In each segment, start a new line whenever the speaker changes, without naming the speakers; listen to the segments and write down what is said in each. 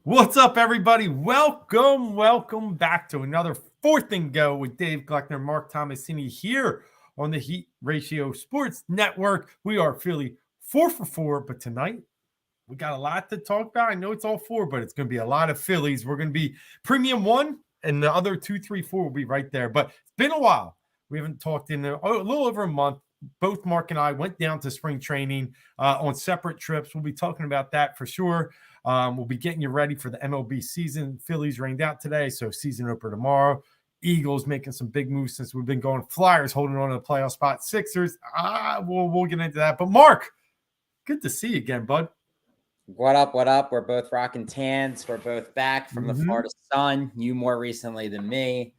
What's up, everybody? Welcome back to another Fourth and Go with Dave Gluckner, Mark Tomasini here on the Heat Ratio Sports Network. We are Philly 4 for 4, but tonight we got a lot to talk about. I know it's all four, but it's going to be a lot of Phillies. We're going to be Premium 1, and the other 2, 3, 4 will be right there. But it's been a while. We haven't talked in a little over a month. Both Mark and I went down to spring training on separate trips. We'll be talking about that for sure. We'll be getting you ready for the MLB season. Phillies rained out today, so season opener tomorrow. Eagles making some big moves since we've been going. Flyers holding on to the playoff spot. Sixers, we'll get into that. But Mark, good to see you again, bud.
What up? We're both rocking tans. We're both back from the Florida sun. You more recently than me.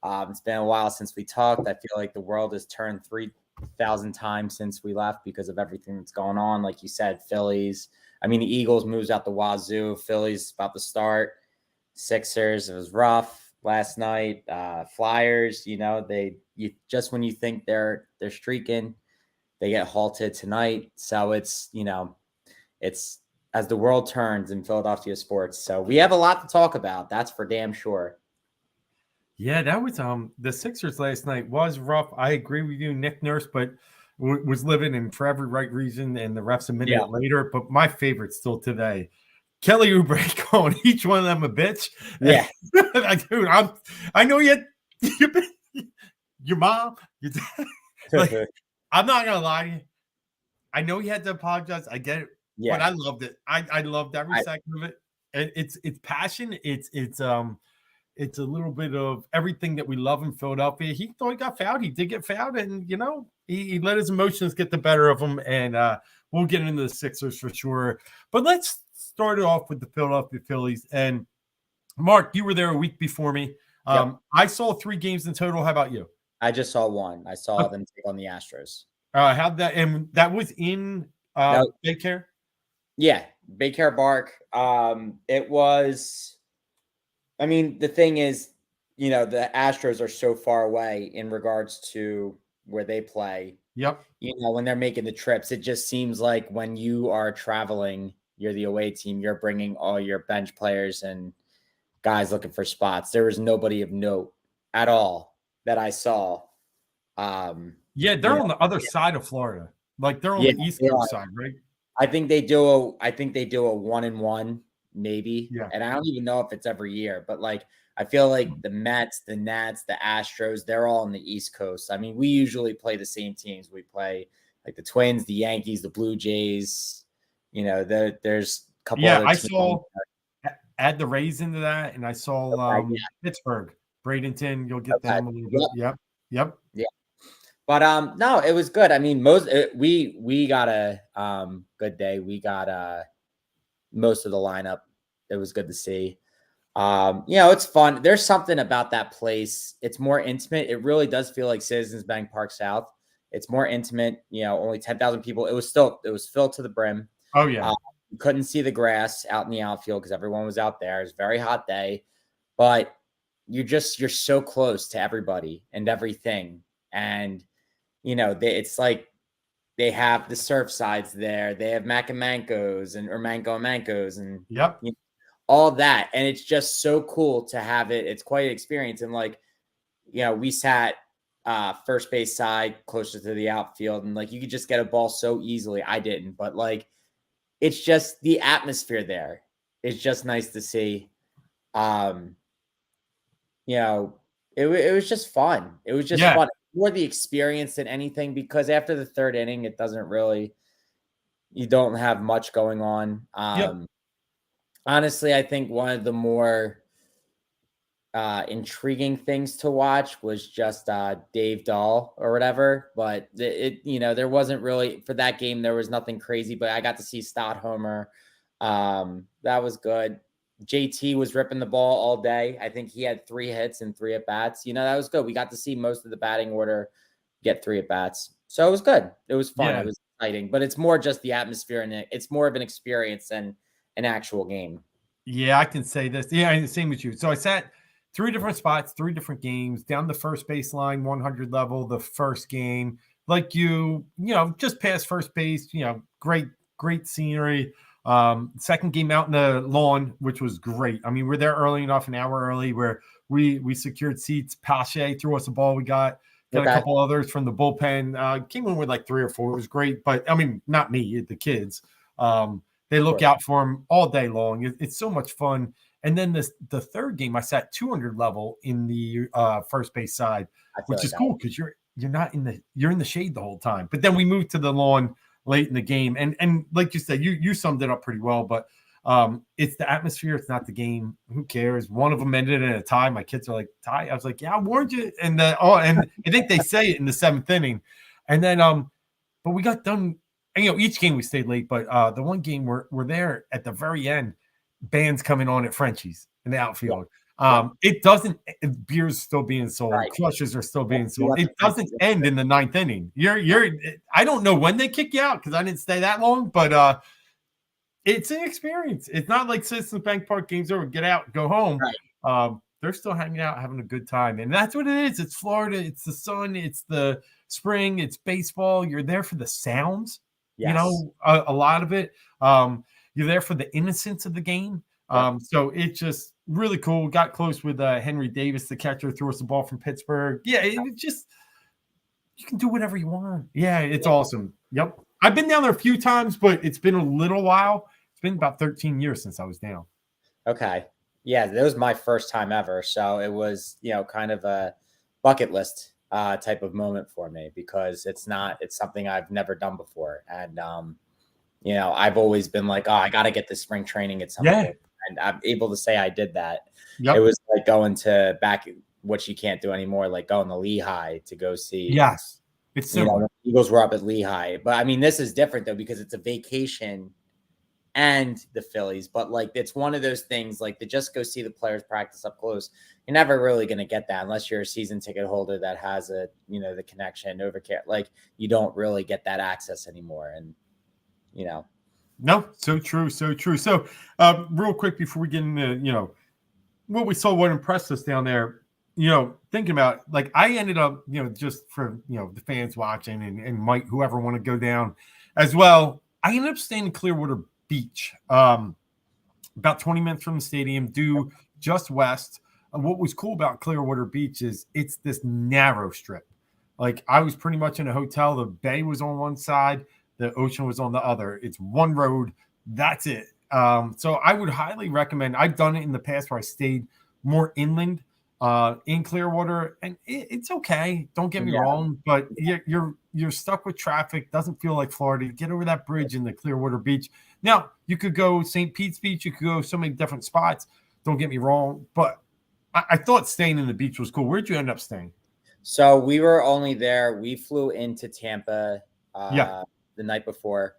It's been a while since we talked. I feel like the world has turned 3,000 times since we left because of everything that's going on. Like you said, Phillies. I mean, the Eagles moves out the wazoo. Phillies about to start. Sixers, it was rough last night. Flyers, just when you think they're streaking, they get halted tonight. So it's as the world turns in Philadelphia sports. So we have a lot to talk about. That's for damn sure.
Yeah, that was the Sixers last night was rough. I agree with you, Nick Nurse, but was living in for every right reason, and the refs admitted it later. But my favorite still today, Kelly Oubre calling each one of them a bitch.
Yeah,
dude, I know you had your mom, your dad. Like, I'm not gonna lie to you. I know you had to apologize. I get it. Yeah. But I loved it. I loved every second of it. And it's passion. It's a little bit of everything that we love in Philadelphia. He thought he got fouled. He did get fouled, and he let his emotions get the better of him. And we'll get into the Sixers for sure. But let's start it off with the Philadelphia Phillies. And Mark, you were there a week before me. I saw 3 games in total. How about you?
I just saw one. I saw them take on the Astros.
How'd that? And that was in BayCare.
Yeah, BayCare Park. It was. I mean, the thing is, the Astros are so far away in regards to where they play.
Yep.
When they're making the trips, it just seems like when you are traveling, you're the away team, you're bringing all your bench players and guys looking for spots. There was nobody of note at all that I saw.
Yeah, they're on the other side of Florida. Like they're on the East Coast side, right?
I think they do a 1-1, maybe.
Yeah.
And I don't even know if it's every year, but like I feel like the Mets, the Nats, the Astros, they're all on the East Coast. I mean, we usually play the same teams. We play like the Twins, the Yankees, the Blue Jays. There's a couple.
Yeah, I saw add the Rays into that, and I saw Pittsburgh, Bradenton. You'll get them a little bit. Yep.
Yeah. But no, it was good. I mean, we got a good day. We got most of the lineup. It was good to see. It's fun. There's something about that place. It's more intimate. It really does feel like Citizens Bank Park South. It's more intimate. Only 10,000 people. It was filled to the brim.
Oh yeah.
You couldn't see the grass out in the outfield because everyone was out there. It was a very hot day, but you're so close to everybody and everything. And it's like they have the surf sides there. They have Mac and Mancos or Manco and Mancos and all that. And it's just so cool to have it. It's quite an experience. And we sat first base side closer to the outfield, and you could just get a ball so easily. I didn't, but it's just the atmosphere there. It's just nice to see. It was just fun. It was just fun. More the experience than anything, because after the third inning, it doesn't really, you don't have much going on. Honestly, I think one of the more intriguing things to watch was just Dave Dahl or whatever. But there wasn't really, for that game, there was nothing crazy, but I got to see Stott homer. That was good. JT was ripping the ball all day. I think he had 3 hits and 3 at-bats. That was good. We got to see most of the batting order get 3 at-bats. So it was good. It was fun. Yeah. It was exciting. But it's more just the atmosphere, and it's more of an experience than an actual game.
Yeah, I can say this. Yeah, same with you. So I sat 3 different spots, 3 different games, down the first baseline, 100 level, the first game. Just past first base, great scenery. Second game out in the lawn, which was great. I mean, we're there early enough, an hour early, where we secured seats. Pache threw us a ball. We got a couple others from the bullpen. Came in with like 3 or 4. It was great, but I mean, not me, the kids. They look out for him all day long. It's so much fun. And then the third game, I sat 200 level in the first base side, which is cool because you're in the shade the whole time. But then we moved to the lawn late in the game, and like you said, you summed it up pretty well. But it's the atmosphere, it's not the game. Who cares? One of them ended in a tie. My kids are like, tie. I was like, yeah, I warned you. And and I think they say it in the 7th inning, and then but we got done. And, each game we stayed late, but the one game we're there at the very end. Bands coming on at Frenchie's in the outfield. It doesn't. Beers still being sold. Right. Crushes are still being sold. It doesn't end in the 9th inning. I don't know when they kick you out because I didn't stay that long, but it's an experience. It's not like Citizens Bank Park games over. Get out, go home. Right. They're still hanging out, having a good time, and that's what it is. It's Florida. It's the sun. It's the spring. It's baseball. You're there for the sounds. Yes. A lot of it. You're there for the innocence of the game. So it's just really cool. Got close with Henry Davis, the catcher, threw us the ball from Pittsburgh. Yeah, it just you can do whatever you want. Yeah, it's awesome. Yep. I've been down there a few times, but it's been a little while. It's been about 13 years since I was down.
Okay. Yeah, that was my first time ever. So it was, kind of a bucket list type of moment for me because it's something I've never done before. And I've always been like, I got to get this spring training at some point. And I'm able to say I did that. Yep. It was like going to back, which you can't do anymore, like going to Lehigh to go see.
Yes. It's similar.
The Eagles were up at Lehigh. But I mean, this is different though, because it's a vacation and the Phillies. But like, it's one of those things like to just go see the players practice up close. You're never really going to get that unless you're a season ticket holder that has the connection over care. Like you don't really get that access anymore. And,
No, so true. So, real quick before we get into, what we saw, what impressed us down there, thinking about, like, I ended up, just for, the fans watching and might whoever want to go down as well, I ended up staying in Clearwater Beach, about 20 minutes from the stadium, due just west. What was cool about Clearwater Beach is it's this narrow strip. Like, I was pretty much in a hotel. The bay was on one side. The ocean was on the other. It's one road. That's it. So I would highly recommend. I've done it in the past where I stayed more inland in Clearwater, and it's okay. Don't get me wrong, but you're stuck with traffic. Doesn't feel like Florida. You get over that bridge in the Clearwater Beach. Now you could go St. Pete's Beach. You could go so many different spots. Don't get me wrong, but I thought staying in the beach was cool. Where'd you end up staying?
So we were only there. We flew into Tampa. The night before,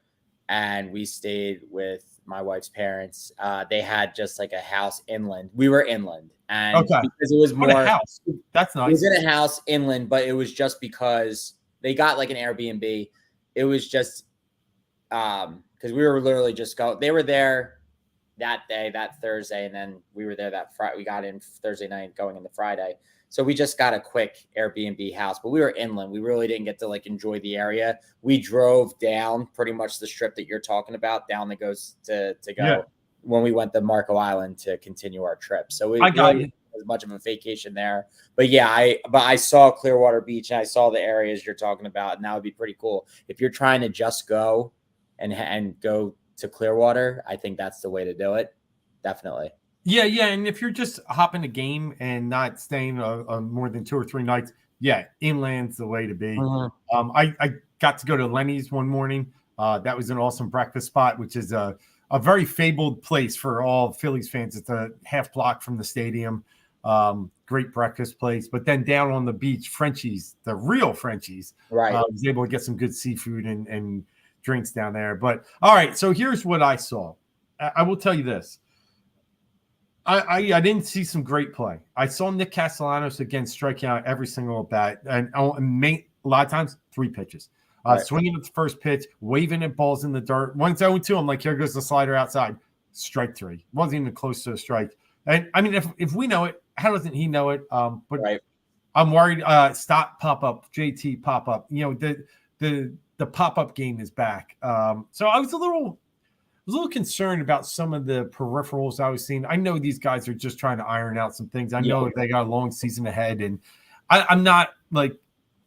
and we stayed with my wife's parents. They had just like a house inland. We were inland, and because it was more
a house. That's nice.
It was in a house inland, but it was just because they got like an Airbnb. It was just because we were literally just they were there that day, that Thursday, and then we were there that Friday. We got in Thursday night, going into Friday. So we just got a quick Airbnb house, but we were inland. We really didn't get to like enjoy the area. We drove down pretty much the strip that you're talking about, down that goes to go when we went to Marco Island to continue our trip. So we really as much of a vacation there. But I saw Clearwater Beach and I saw the areas you're talking about, and that would be pretty cool. If you're trying to just go and go to Clearwater, I think that's the way to do it. Definitely.
Yeah, and if you're just hopping a game and not staying more than 2 or 3 nights, inland's the way to be. Mm-hmm. I got to go to Lenny's one morning. That was an awesome breakfast spot, which is a very fabled place for all Phillies fans. It's a half block from the stadium. Great breakfast place. But then down on the beach, Frenchie's, the real Frenchie's. Right. I was able to get some good seafood and drinks down there. But all right, so here's what I saw. I will tell you this. I didn't see some great play. I saw Nick Castellanos again striking out every single at bat, and a lot of times 3 pitches. Swinging at the first pitch, waving at balls in the dirt. Once 0-2, I'm like, here goes the slider outside. Strike 3. Wasn't even close to a strike. And I mean, if we know it, how doesn't he know it? But I'm worried. Stop, pop up, JT, pop up. The pop up game is back. So I was a little was a little concerned about some of the peripherals I was seeing. I know these guys are just trying to iron out some things. I know they got a long season ahead, and I'm not like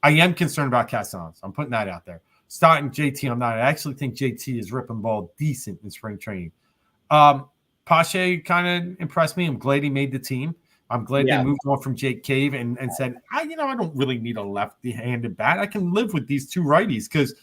I am concerned about Castellanos. I'm putting that out there. Starting JT, I'm not. I actually think JT is ripping ball decent in spring training. Pache kind of impressed me. I'm glad he made the team. I'm glad they moved on from Jake Cave and said, I don't really need a lefty-handed bat. I can live with these two righties because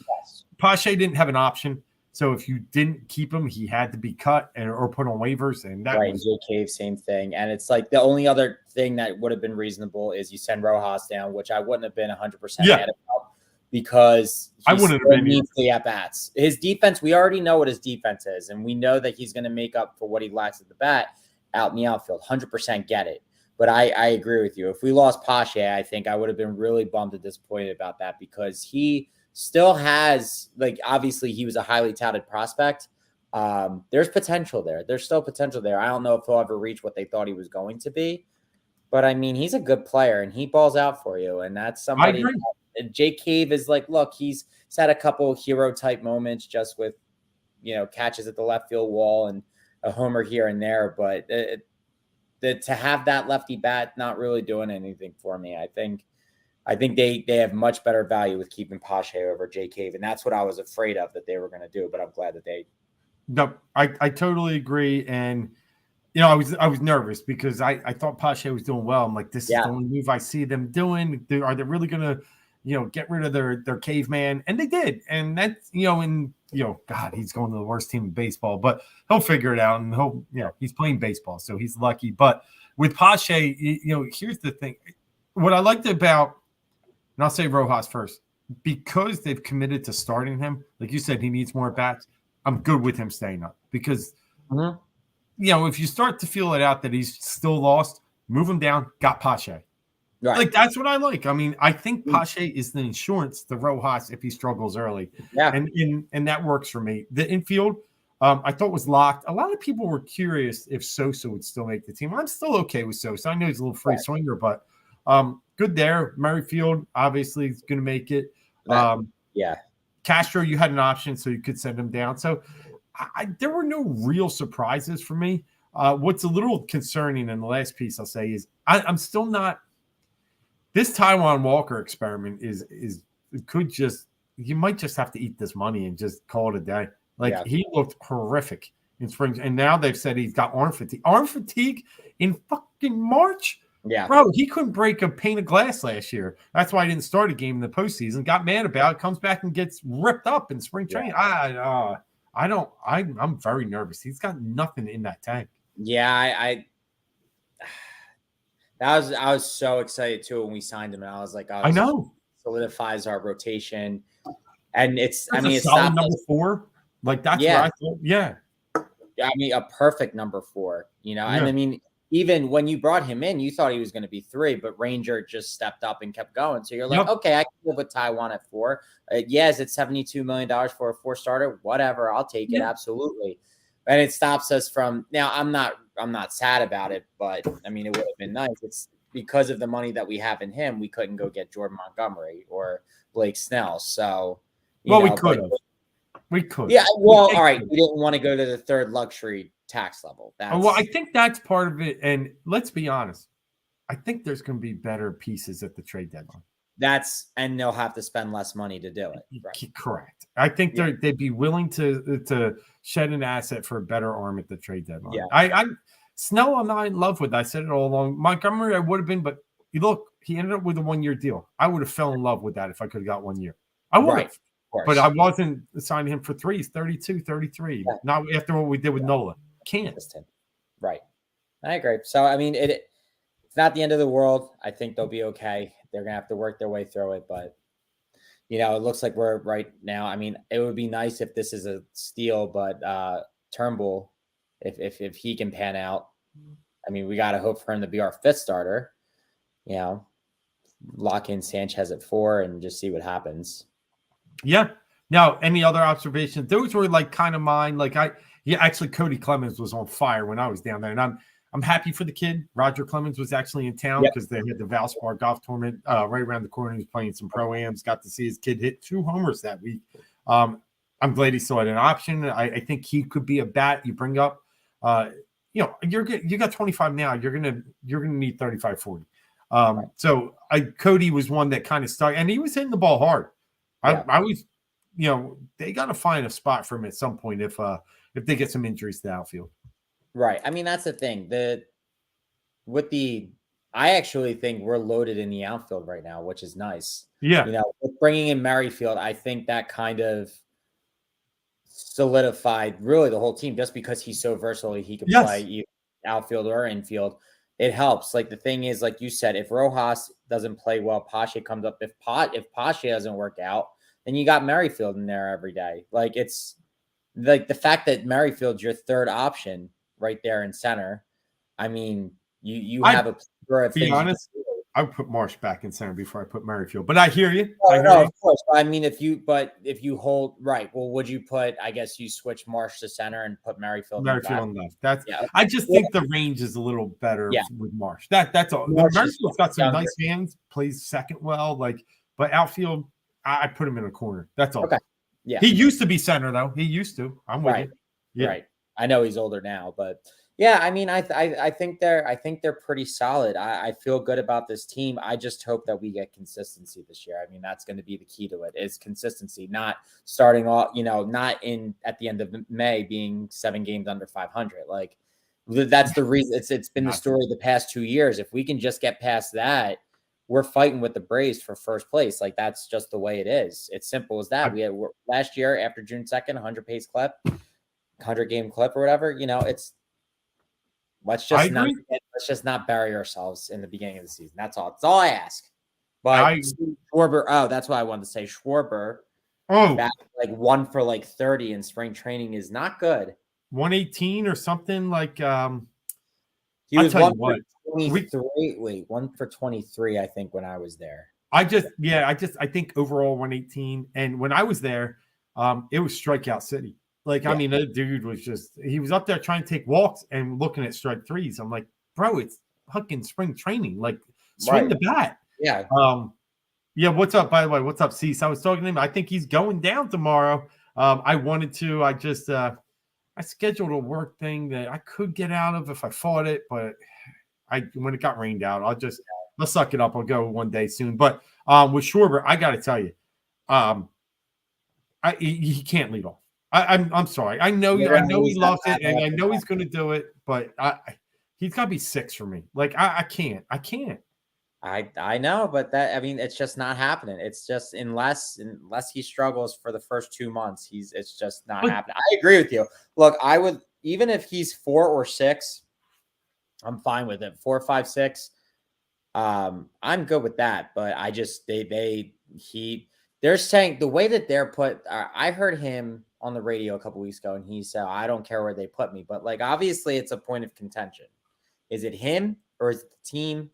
Pache didn't have an option. So if you didn't keep him, he had to be cut or put on waivers. And that was
Jake Cave, same thing. And it's like the only other thing that would have been reasonable is you send Rojas down, which I wouldn't have been 100% mad about because
I wouldn't have been
needs the at-bats. His defense, we already know what his defense is, and we know that he's going to make up for what he lacks at the bat out in the outfield. 100% get it. But I agree with you. If we lost Pache, I think I would have been really bummed and disappointed about that because he still has, like, obviously he was a highly touted prospect. There's potential there. There's still potential there. I don't know if he'll ever reach what they thought he was going to be. But, I mean, he's a good player, and he balls out for you. And that's somebody – Jake Cave is like, look, he's had a couple hero-type moments just with, catches at the left field wall and a homer here and there. But to have that lefty bat not really doing anything for me. I think they have much better value with keeping Pache over Jake Cave, and that's what I was afraid of that they were going to do. But I'm glad that they.
No, I totally agree, and I was nervous because I thought Pache was doing well. I'm like, this is the only move I see them doing. Are they really going to get rid of their caveman? And they did, and that's God, he's going to the worst team in baseball, but he'll figure it out, and he's playing baseball, so he's lucky. But with Pache, here's the thing. What I liked about, and I'll say Rojas first, because they've committed to starting him, like you said, he needs more bats. I'm good with him staying up because, if you start to feel it out that he's still lost, move him down, got Pache. Right. Like, that's what I like. I mean, I think Pache is the insurance to Rojas if he struggles early. Yeah. And that works for me. The infield, I thought was locked. A lot of people were curious if Sosa would still make the team. I'm still okay with Sosa. I know he's a little free swinger, but good there. Merrifield, obviously, is going to make it. Castro, you had an option, so you could send him down. So there were no real surprises for me. What's a little concerning in the last piece I'll say is I'm still not – this Taiwan Walker experiment you might just have to eat this money and just call it a day. He looked horrific in spring, and now they've said he's got arm fatigue. Arm fatigue in fucking March? Yeah. Bro, he couldn't break a pane of glass last year. That's why he didn't start a game in the postseason. Got mad about it, comes back and gets ripped up in spring training. I'm very nervous. He's got nothing in that tank.
Yeah, I was so excited too when we signed him, and I was like,
I know,
solidifies our rotation, and it's
solid number 4. Like that's what I thought. Yeah,
I mean a perfect number 4. And I mean even when you brought him in, you thought he was going to be 3, but Ranger just stepped up and kept going. So you're like, okay, I can live with Taiwan at 4. Yes, it's $72 million for a 4 starter. Whatever, I'll take it absolutely. And it stops us from now. I'm not sad about it, but I mean, it would have been nice. It's because of the money that we have in him, we couldn't go get Jordan Montgomery or Blake Snell. So,
we could have. We could.
Yeah. Well, all right. We didn't want to go to the 3rd luxury tax level.
I think that's part of it. And let's be honest. I think there's going to be better pieces at the trade deadline.
And they'll have to spend less money to do it.
Right? Correct. I think they'd be willing to shed an asset for a better arm at the trade deadline. Yeah. Snell, I'm not in love with. I said it all along. Montgomery, I would have been, but look, he ended up with a 1-year deal. I would have fell in love with that if I could have got 1 year. I would have. But I wasn't signing him for 3. He's 32, 33. Yeah. Not after what we did with Nola. Can't.
Right. I agree. So, I mean, it's not the end of the world. I think they'll be okay. They're going to have to work their way through it. But, it looks like we're right now. I mean, it would be nice if this is a steal, but Turnbull, if he can pan out, I mean, we got to hope for him to be our 5th starter. Lock in Sanchez at 4 and just see what happens.
Yeah. Now, any other observations? Those were like kind of mine. Actually, Cody Clemens was on fire when I was down there, and I'm happy for the kid. Roger Clemens was actually in town because they had the Valspar golf tournament right around the corner. He was playing some pro-ams. Got to see his kid hit 2 homers that week. I I'm glad he saw it an option. I think he could be a bat you bring up. You got 25 now. You're gonna need 35, 40. So Cody was one that kind of stuck, and he was hitting the ball hard. I was, they got to find a spot for him at some point if they get some injuries to the outfield.
Right. I mean, that's the thing. I actually think we're loaded in the outfield right now, which is nice.
Yeah.
With bringing in Merrifield, I think that kind of solidified really the whole team just because he's so versatile. He can play outfield or infield. It helps. Like the thing is, like you said, if Rojas doesn't play well, Pache comes up. If Pache doesn't work out, then you got Merrifield in there every day. Like it's like the fact that Merrifield's your third option right there in center. I mean, you have a plethora of things.
Be honest, I would put Marsh back in center before I put Merrifield. But I hear you.
Of course. I mean, if you hold right, well, would you put? I guess you switch Marsh to center and put Merrifield
on left. I just think the range is a little better with Marsh. That's all. Merrifield's got some nice hands, plays second well. But outfield, I put him in a corner. That's all.
Okay. Yeah.
He used to be center though. He used to. I'm with you. Yeah.
Right. I know he's older now, but. Yeah, I mean, I think they're pretty solid. I feel good about this team. I just hope that we get consistency this year. I mean, that's going to be the key to it is consistency, not starting off, not at the end of May being 7 games under 500. Like that's the reason it's been the story of the past 2 years. If we can just get past that, we're fighting with the Braves for first place. Like that's just the way it is. It's simple as that. We had last year after June 2nd, 100 pace clip, 100 game clip or whatever, Let's just not bury ourselves in the beginning of the season. That's all. That's all I ask. But Schwarber, that's what I wanted to say. Schwarber, that 1 for 30 in spring training is not good.
118 or something like.
He was 1 for 23. Wait, 1 for 23. I think when I was there.
I think overall 118, and when I was there, it was strikeout city. I mean, the dude was he was up there trying to take walks and looking at strike threes. I'm like, bro, it's fucking spring training. Swing the bat.
Yeah.
What's up, by the way? What's up, Cease? I was talking to him. I think he's going down tomorrow. I wanted to. I scheduled a work thing that I could get out of if I fought it, but when it got rained out, I'll suck it up. I'll go one day soon. But with Schwarber, I got to tell you, he can't lead off. I'm sorry. I know he loves it, and I know he's going to do it, but he's got to be 6 for me. I can't.
I know, but it's just not happening. It's just unless he struggles for the first 2 months, it's just not happening. I agree with you. Look, I would even if he's 4 or 6, I'm fine with it. 4, 5, 6. I'm good with that, but I just they're saying the way that they're put. I heard him on the radio a couple weeks ago, and he said, "I don't care where they put me," but obviously, it's a point of contention. Is it him or is it the team?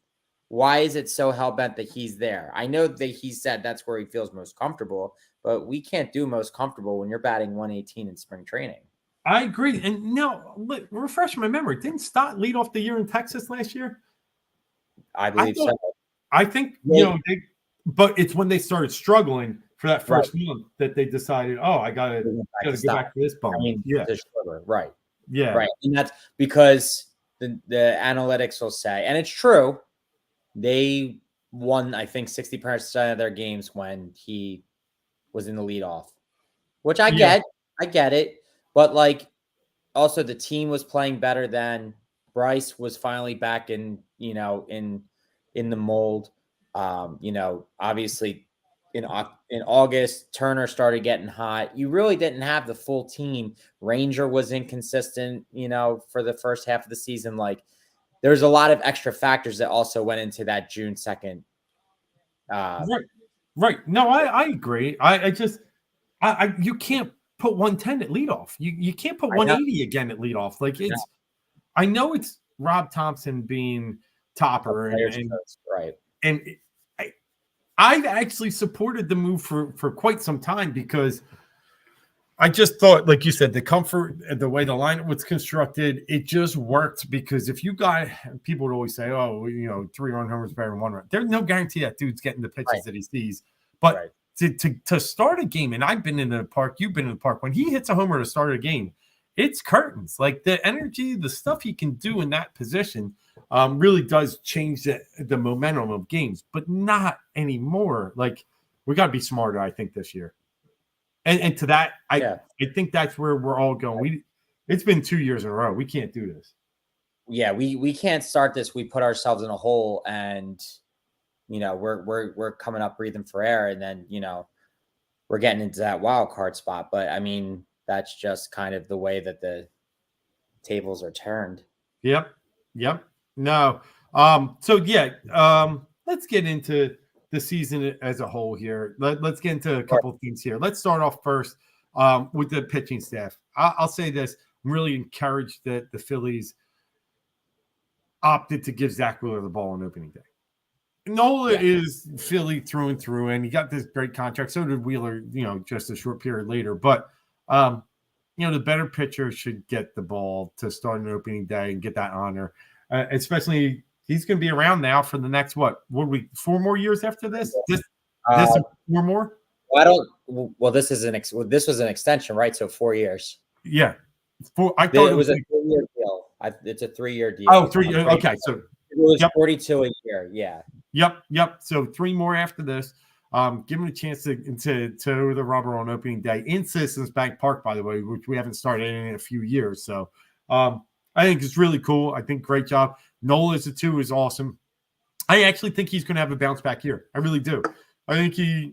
Why is it so hell bent that he's there? I know that he said that's where he feels most comfortable, but we can't do most comfortable when you're batting 118 in spring training.
I agree, and now refresh my memory. Didn't Stott lead off the year in Texas last year?
I believe so.
I think but it's when they started struggling for that first month that they decided, I gotta go back to this bump.
Right.
Yeah.
Right. And that's because the analytics will say, and it's true, they won, I think, 60% of their games when he was in the leadoff, which I get. I get it. But also the team was playing better then. Bryce was finally back in the mold. Obviously in August, Turner started getting hot. You really didn't have the full team. Ranger was inconsistent, for the first half of the season. There's a lot of extra factors that also went into that June 2nd.
Right. No, I agree. You can't put 110 at leadoff. You can't put 180 again at leadoff. I know it's Rob Thompson being topper and
right.
And I've actually supported the move for quite some time because I just thought, like you said, the comfort and the way the lineup was constructed, it just worked because if you got people would always say, 3 run homers better than 1 run. There's no guarantee that dude's getting the pitches that he sees. But to start a game, and I've been in the park, you've been in the park. When he hits a homer to start a game, it's curtains. Like the energy, the stuff he can do in that position really does change the momentum of games, but not anymore. Like we got to be smarter, I think, this year. And to that, I think that's where we're all going. It's been 2 years in a row. We can't do this.
Yeah, we can't start this. We put ourselves in a hole, and we're coming up breathing for air, and then we're getting into that wild card spot. But I mean, that's just kind of the way that the tables are turned.
Yep. No. Let's get into the season as a whole here. Let's get into a couple of things here. Let's start off first with the pitching staff. I'll say this. I'm really encouraged that the Phillies opted to give Zach Wheeler the ball on opening day. Nola is Philly through and through, and he got this great contract. So did Wheeler, just a short period later. But, the better pitcher should get the ball to start an opening day and get that honor, especially he's going to be around now for the next, 4 more years after this? This 4 more?
This was an extension, right? So 4 years.
Yeah. I thought
it was a 3-year deal. It's a 3-year deal.
Oh, 3 years. Okay. So
it was 42 a year. Yeah.
Yep. So 3 more after this. Give him a chance to the rubber on opening day in Citizens Bank Park, by the way, which we haven't started in a few years. So I think it's really cool. I think great job. Nola as a 2 is awesome. I actually think he's going to have a bounce back here. I really do. I think he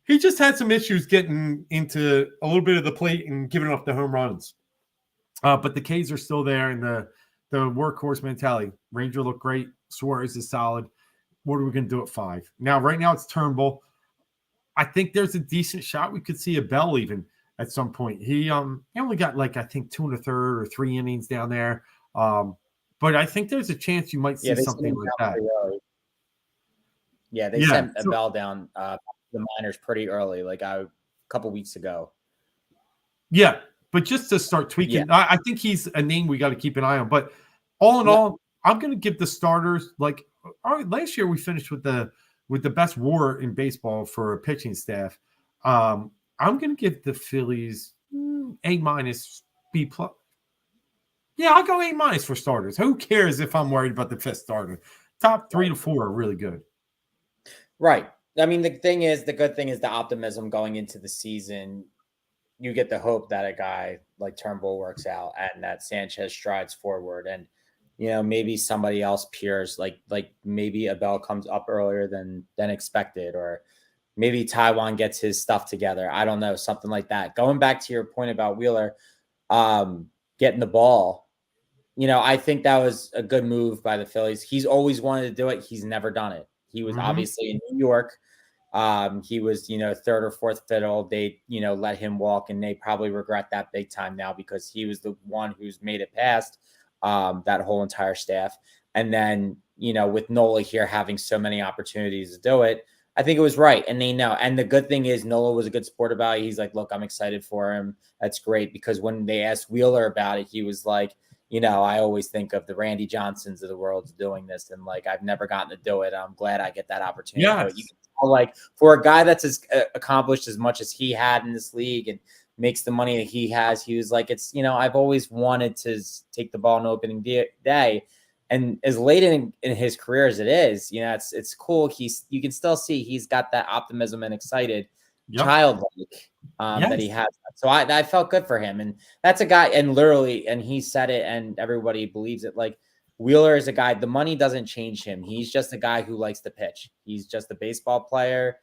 just had some issues getting into a little bit of the plate and giving up the home runs. But the K's are still there, and the workhorse mentality. Ranger looked great. Suarez is solid. What are we going to do at 5? Now, right now it's Turnbull. I think there's a decent shot we could see a Bell even at some point. He only got I think 2 1/3 or 3 innings down there. But I think there's a chance you might see something like that.
Yeah, they sent a Bell down the minors pretty early, a couple weeks ago.
Yeah, but just to start tweaking, I think he's a name we got to keep an eye on. But all in all, I'm going to give the starters last year we finished with the best WAR in baseball for a pitching staff. I'm going to give the Phillies A-, B+. Yeah, I'll go A- for starters. Who cares if I'm worried about the 5th starter? Top 3 to 4 are really good.
Right. I mean, the good thing is the optimism going into the season. You get the hope that a guy like Turnbull works out and that Sanchez strides forward, and maybe somebody else peers, like maybe a Bell comes up earlier than expected, or maybe Taiwan gets his stuff together. I don't know, something like that. Going back to your point about Wheeler getting the ball, I think that was a good move by the Phillies. He's always wanted to do it. He's never done it. He was obviously in New York. He was, 3rd or 4th fiddle. They, let him walk, and they probably regret that big time now because he was the one who's made it past that whole entire staff. And then, with Nola here having so many opportunities to do it, I think it was right. And they know. And the good thing is Nola was a good sport about it. He's like, look, I'm excited for him. That's great. Because when they asked Wheeler about it, he was like, I always think of the Randy Johnsons of the world doing this. And I've never gotten to do it. I'm glad I get that opportunity.
Yes.
You can tell, for a guy that's accomplished as much as he had in this league and makes the money that he has, he was like, it's, I've always wanted to take the ball in opening day. And as late in his career as it is, it's cool. You can still see he's got that optimism and excited childlike that he has. So I felt good for him. And that's a guy, and literally, and he said it and everybody believes it. Wheeler is a guy, the money doesn't change him. He's just a guy who likes to pitch. He's just a baseball player,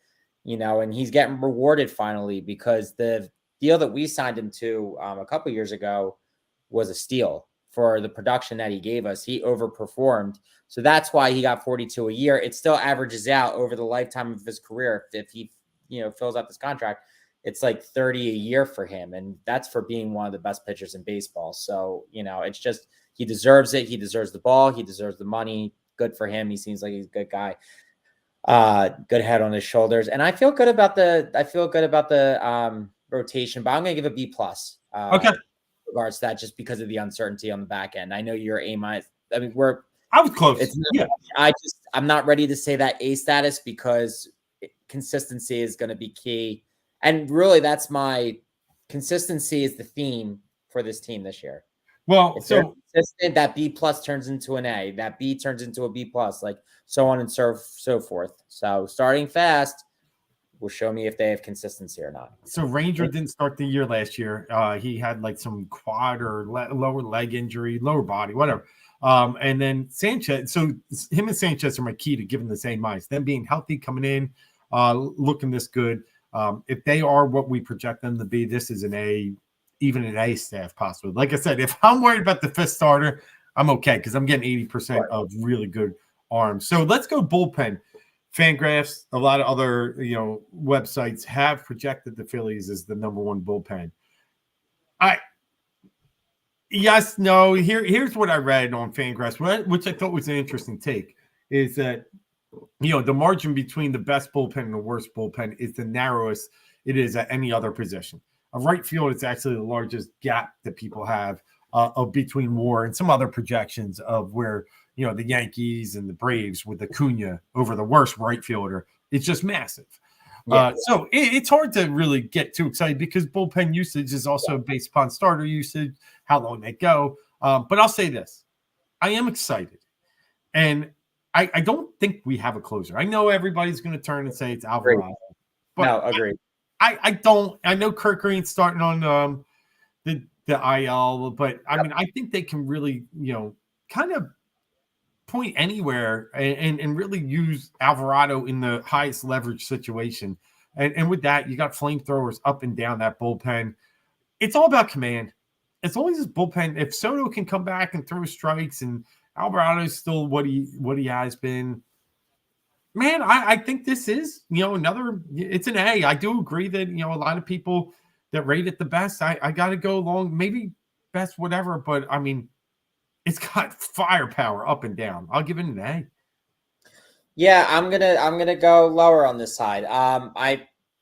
and he's getting rewarded finally because the deal that we signed him to a couple years ago was a steal for the production that he gave us. He overperformed. So that's why he got 42 a year. It still averages out over the lifetime of his career. If he, fills out this contract, it's 30 a year for him. And that's for being one of the best pitchers in baseball. So, it's just, he deserves it. He deserves the ball. He deserves the money. Good for him. He seems like he's a good guy. Good head on his shoulders. And I feel good about the rotation, but I'm going to give a B+.
Okay.
Regards to that, just because of the uncertainty on the back end. I know you're A-. I mean,
I was close.
I'm not ready to say that A status because consistency is going to be key. And really, that's my consistency is the theme for this team this year.
Well,
if they're consistent, that B plus turns into an A, that B turns into a B plus, like so on and so forth. So starting fast will show me if they have consistency or not.
So Ranger didn't start the year last year. He had like some quad or lower leg injury, lower body, whatever. And then Sanchez. So him and Sanchez are my key to giving the same mice. Them being healthy, coming in, looking this good. If they are what we project them to be, this is an A, even an A staff possibly. Like I said, if I'm worried about the fifth starter, I'm okay because I'm getting 80% of really good arms. So let's go bullpen. Fangraphs, a lot of other websites have projected the Phillies as the number one bullpen. Yes, no. Here's what I read on Fangraphs, which I thought was an interesting take, is that the margin between the best bullpen and the worst bullpen is the narrowest it is at any other position. A right field is actually the largest gap that people have of between WAR and some other projections of where the Yankees and the Braves with Acuna over the worst right fielder. It's just massive. Yeah. So it's hard to really get too excited because bullpen usage is also based upon starter usage, how long they go. But I'll say this. I am excited. And I don't think we have a closer. I know everybody's going to turn and say it's Alvarado.
But no, agree.
I don't. I know Kurt Green's starting on the IL, but I mean, I think they can really, kind of point anywhere and really use Alvarado in the highest leverage situation. And with that, you got flamethrowers up and down that bullpen. It's all about command. As long as this bullpen, if Soto can come back and throw strikes and Alvarado is still what he has been, man, I think this is, it's an A. I do agree that, a lot of people that rate it the best, I got to go along, maybe best, whatever. But I mean, it's got firepower up and down. I'll give it an A.
Yeah, I'm gonna go lower on this side.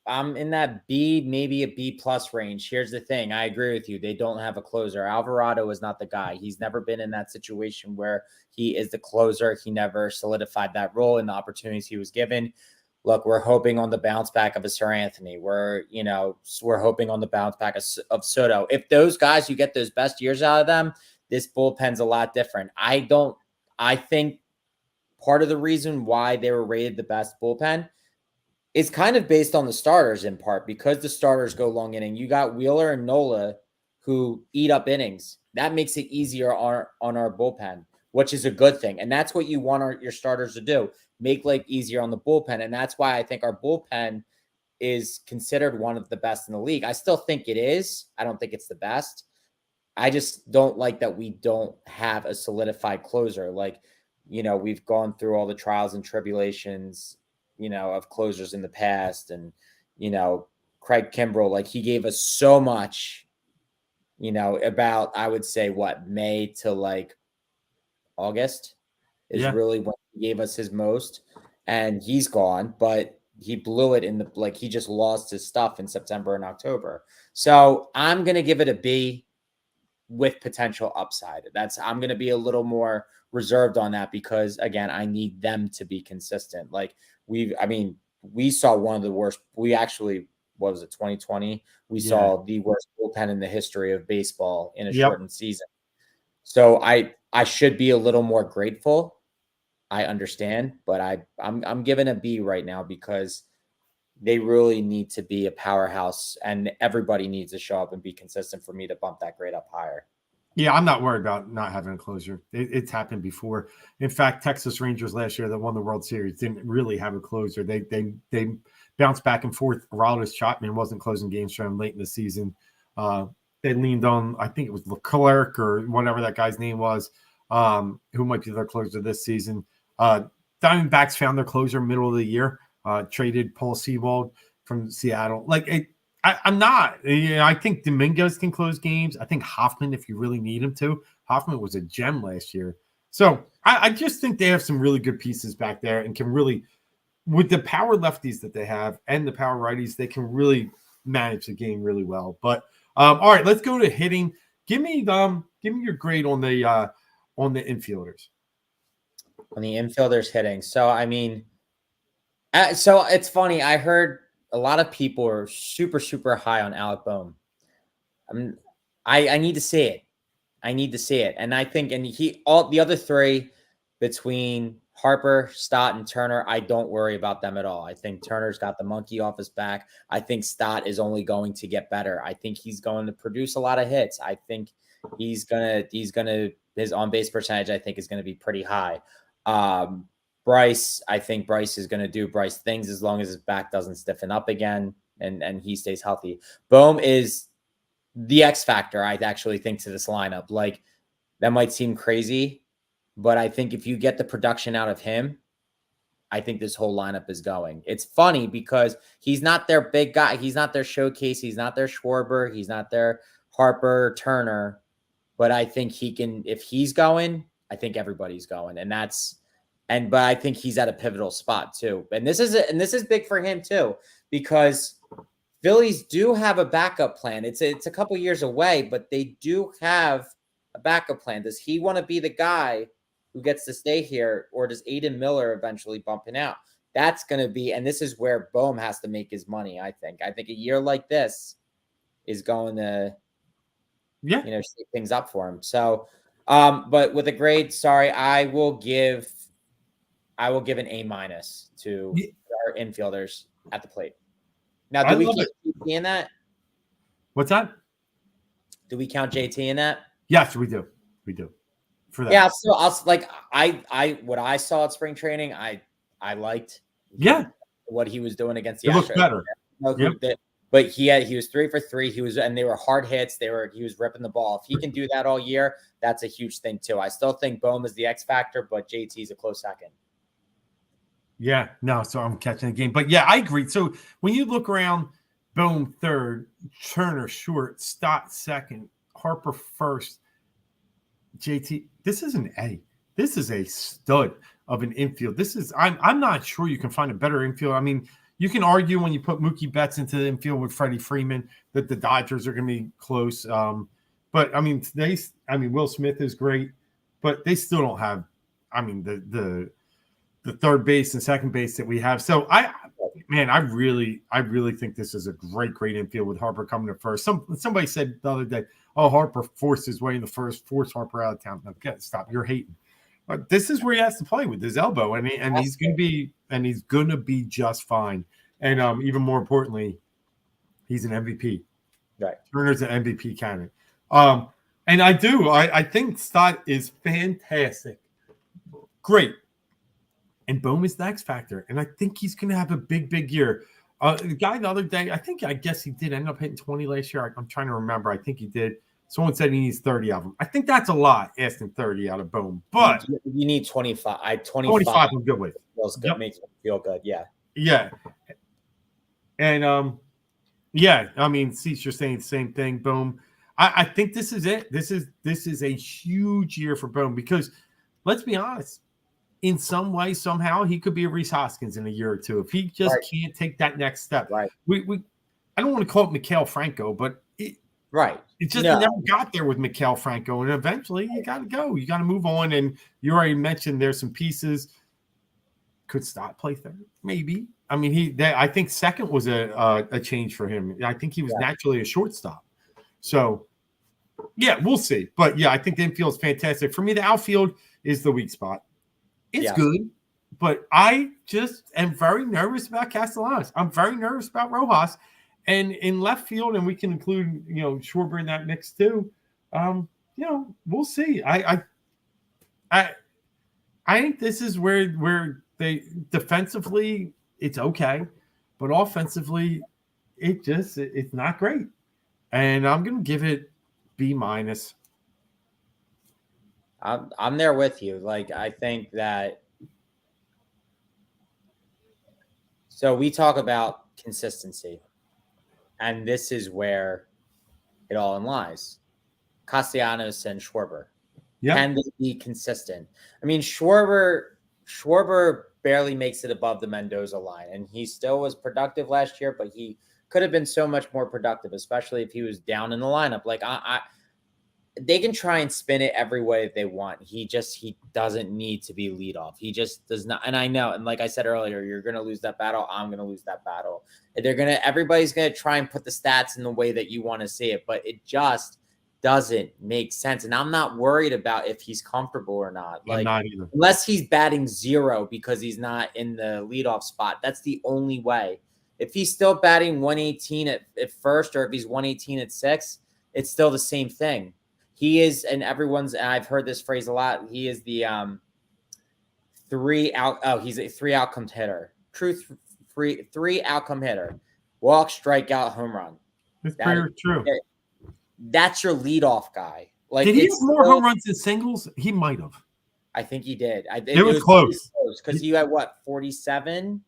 I'm in that B, maybe a B plus range. Here's the thing. I agree with you. They don't have a closer. Alvarado is not the guy. He's never been in that situation where he is the closer. He never solidified that role in the opportunities he was given. Look, we're hoping on the bounce back of a Sir Anthony. We're hoping on the bounce back of Soto. If those guys, you get those best years out of them, this bullpen's a lot different. I think part of the reason why they were rated the best bullpen is kind of based on the starters in part because the starters go long inning. You got Wheeler and Nola who eat up innings. That makes it easier on our bullpen, which is a good thing. And that's what you want your starters to do, make life easier on the bullpen. And that's why I think our bullpen is considered one of the best in the league. I still think it is. I don't think it's the best. I just don't like that we don't have a solidified closer. Like, we've gone through all the trials and tribulations, of closers in the past. And, Craig Kimbrell, like he gave us so much, about, I would say May to like August is really when he gave us his most, and he's gone, but he blew it he just lost his stuff in September and October. So I'm going to give it a B with potential upside. I'm going to be a little more reserved on that because again, I need them to be consistent. Like we saw one of the worst. We actually, what was it, 2020? We saw the worst bullpen in the history of baseball in a shortened season. So I should be a little more grateful. I understand, but I'm giving a B right now because they really need to be a powerhouse and everybody needs to show up and be consistent for me to bump that grade up higher.
Yeah, I'm not worried about not having a closer. It's happened before. In fact, Texas Rangers last year that won the World Series didn't really have a closer. They bounced back and forth. Aroldis Chapman wasn't closing games for them late in the season. They leaned on, I think it was Leclerc or whatever that guy's name was, who might be their closer this season. Diamondbacks found their closer middle of the year. Traded Paul Sewald from Seattle. I'm not. I think Dominguez can close games. I think Hoffman, if you really need him to. Hoffman was a gem last year. So I just think they have some really good pieces back there and can really, with the power lefties that they have and the power righties, they can really manage the game really well. But all right, let's go to hitting. Give me your grade on the infielders.
On the infielders hitting. So I mean, So it's funny. I heard a lot of people are super, super high on Alec Bohm. I need to see it. I need to see it. And I think, and all the other three between Harper, Stott, and Turner, I don't worry about them at all. I think Turner's got the monkey off his back. I think Stott is only going to get better. I think he's going to produce a lot of hits. I think his on base percentage, I think, is going to be pretty high. Bryce, I think Bryce is going to do Bryce things as long as his back doesn't stiffen up again and he stays healthy. Bohm is the X factor, I actually think, to this lineup. Like, that might seem crazy, but I think if you get the production out of him, I think this whole lineup is going. It's funny because he's not their big guy. He's not their showcase. He's not their Schwarber. He's not their Harper, Turner. But I think he can, if he's going, I think everybody's going. But I think he's at a pivotal spot too. And this is big for him too, because Phillies do have a backup plan. It's a couple years away, but they do have a backup plan. Does he want to be the guy who gets to stay here, or does Aiden Miller eventually bump him out? That's going to be, and this is where Bohm has to make his money, I think. I think a year like this is going to, shake things up for him. So, but with a grade, sorry, I will give an A- to our infielders at the plate. Now, do we count JT in that?
What's that?
Do we count JT in that?
Yes, we do. We do. For that.
Yeah, so what I saw at spring training, I liked.
Yeah.
What he was doing against the
Astros. It looked better.
But he was 3 for 3. And they were hard hits. He was ripping the ball. If he can do that all year, that's a huge thing too. I still think Bohm is the X factor, but JT is a close second.
Yeah, no, so I'm catching the game. But yeah, I agree. So when you look around, Bohm third, Turner short, Stott second, Harper first, JT, this is an A. This is a stud of an infield. I'm not sure you can find a better infield. I mean, you can argue when you put Mookie Betts into the infield with Freddie Freeman that the Dodgers are going to be close. But I mean, Will Smith is great, but they still don't have, the third base and second base that we have. So I really think this is a great infield with Harper coming to first. Somebody said the other day, "Oh, Harper forced his way in the first, forced Harper out of town." No, stop. You're hating. But this is where he has to play with his elbow, and he's going to be just fine. And even more importantly, he's an MVP.
Right.
Turner's an MVP candidate. And I think Stott is fantastic. Great. And Bohm is the X factor. And I think he's going to have a big year. The guy the other day, I guess he did end up hitting 20 last year. I'm trying to remember. I think he did. Someone said he needs 30 of them. I think that's a lot, asking 30 out of Bohm. But
you need 25.
25 I'm good with.
Feels good. Yep. Makes me feel good. Yeah.
Yeah. And Cease, you're saying the same thing. Bohm. I think this is it. This is a huge year for Bohm because let's be honest. In some way, somehow, he could be a Rhys Hoskins in a year or two if he just can't take that next step.
Right.
I don't want to call it Maikel Franco, but it just never got there with Maikel Franco, and eventually you got to go. You got to move on. And you already mentioned there's some pieces. Could Stott play third? Maybe. I mean, I think second was a change for him. I think he was naturally a shortstop. So, yeah, we'll see. But yeah, I think the infield is fantastic. For me, the outfield is the weak spot. It's good, but I just am very nervous about Castellanos. I'm very nervous about Rojas. And in left field, and we can include, Schwarber in that mix too. We'll see. I think this is where they defensively it's okay, but offensively it's not great. And I'm going to give it B-.
I'm there with you. Like, I think that. So we talk about consistency, and this is where it all lies. Castellanos and Schwarber. Can they be consistent? I mean, Schwarber barely makes it above the Mendoza line, and he still was productive last year, but he could have been so much more productive, especially if he was down in the lineup. Like, they can try and spin it every way they want. He doesn't need to be leadoff. He just does not. And I know, and like I said earlier, you're going to lose that battle. I'm going to lose that battle. Everybody's going to try and put the stats in the way that you want to see it, but it just doesn't make sense. And I'm not worried about if he's comfortable or not.
I'm not either.
Unless he's batting 0 because he's not in the leadoff spot. That's the only way. If he's still batting 118 at first, or if he's 118 at 6, it's still the same thing. He is, and I've heard this phrase a lot. He is the he's a 3 outcome hitter. Three outcome hitter. Walk, strikeout, home run.
It's very true.
That's your leadoff guy. Like,
did he have more home runs than singles? He might have.
I think he did.
It was close.
Because you had what, 47?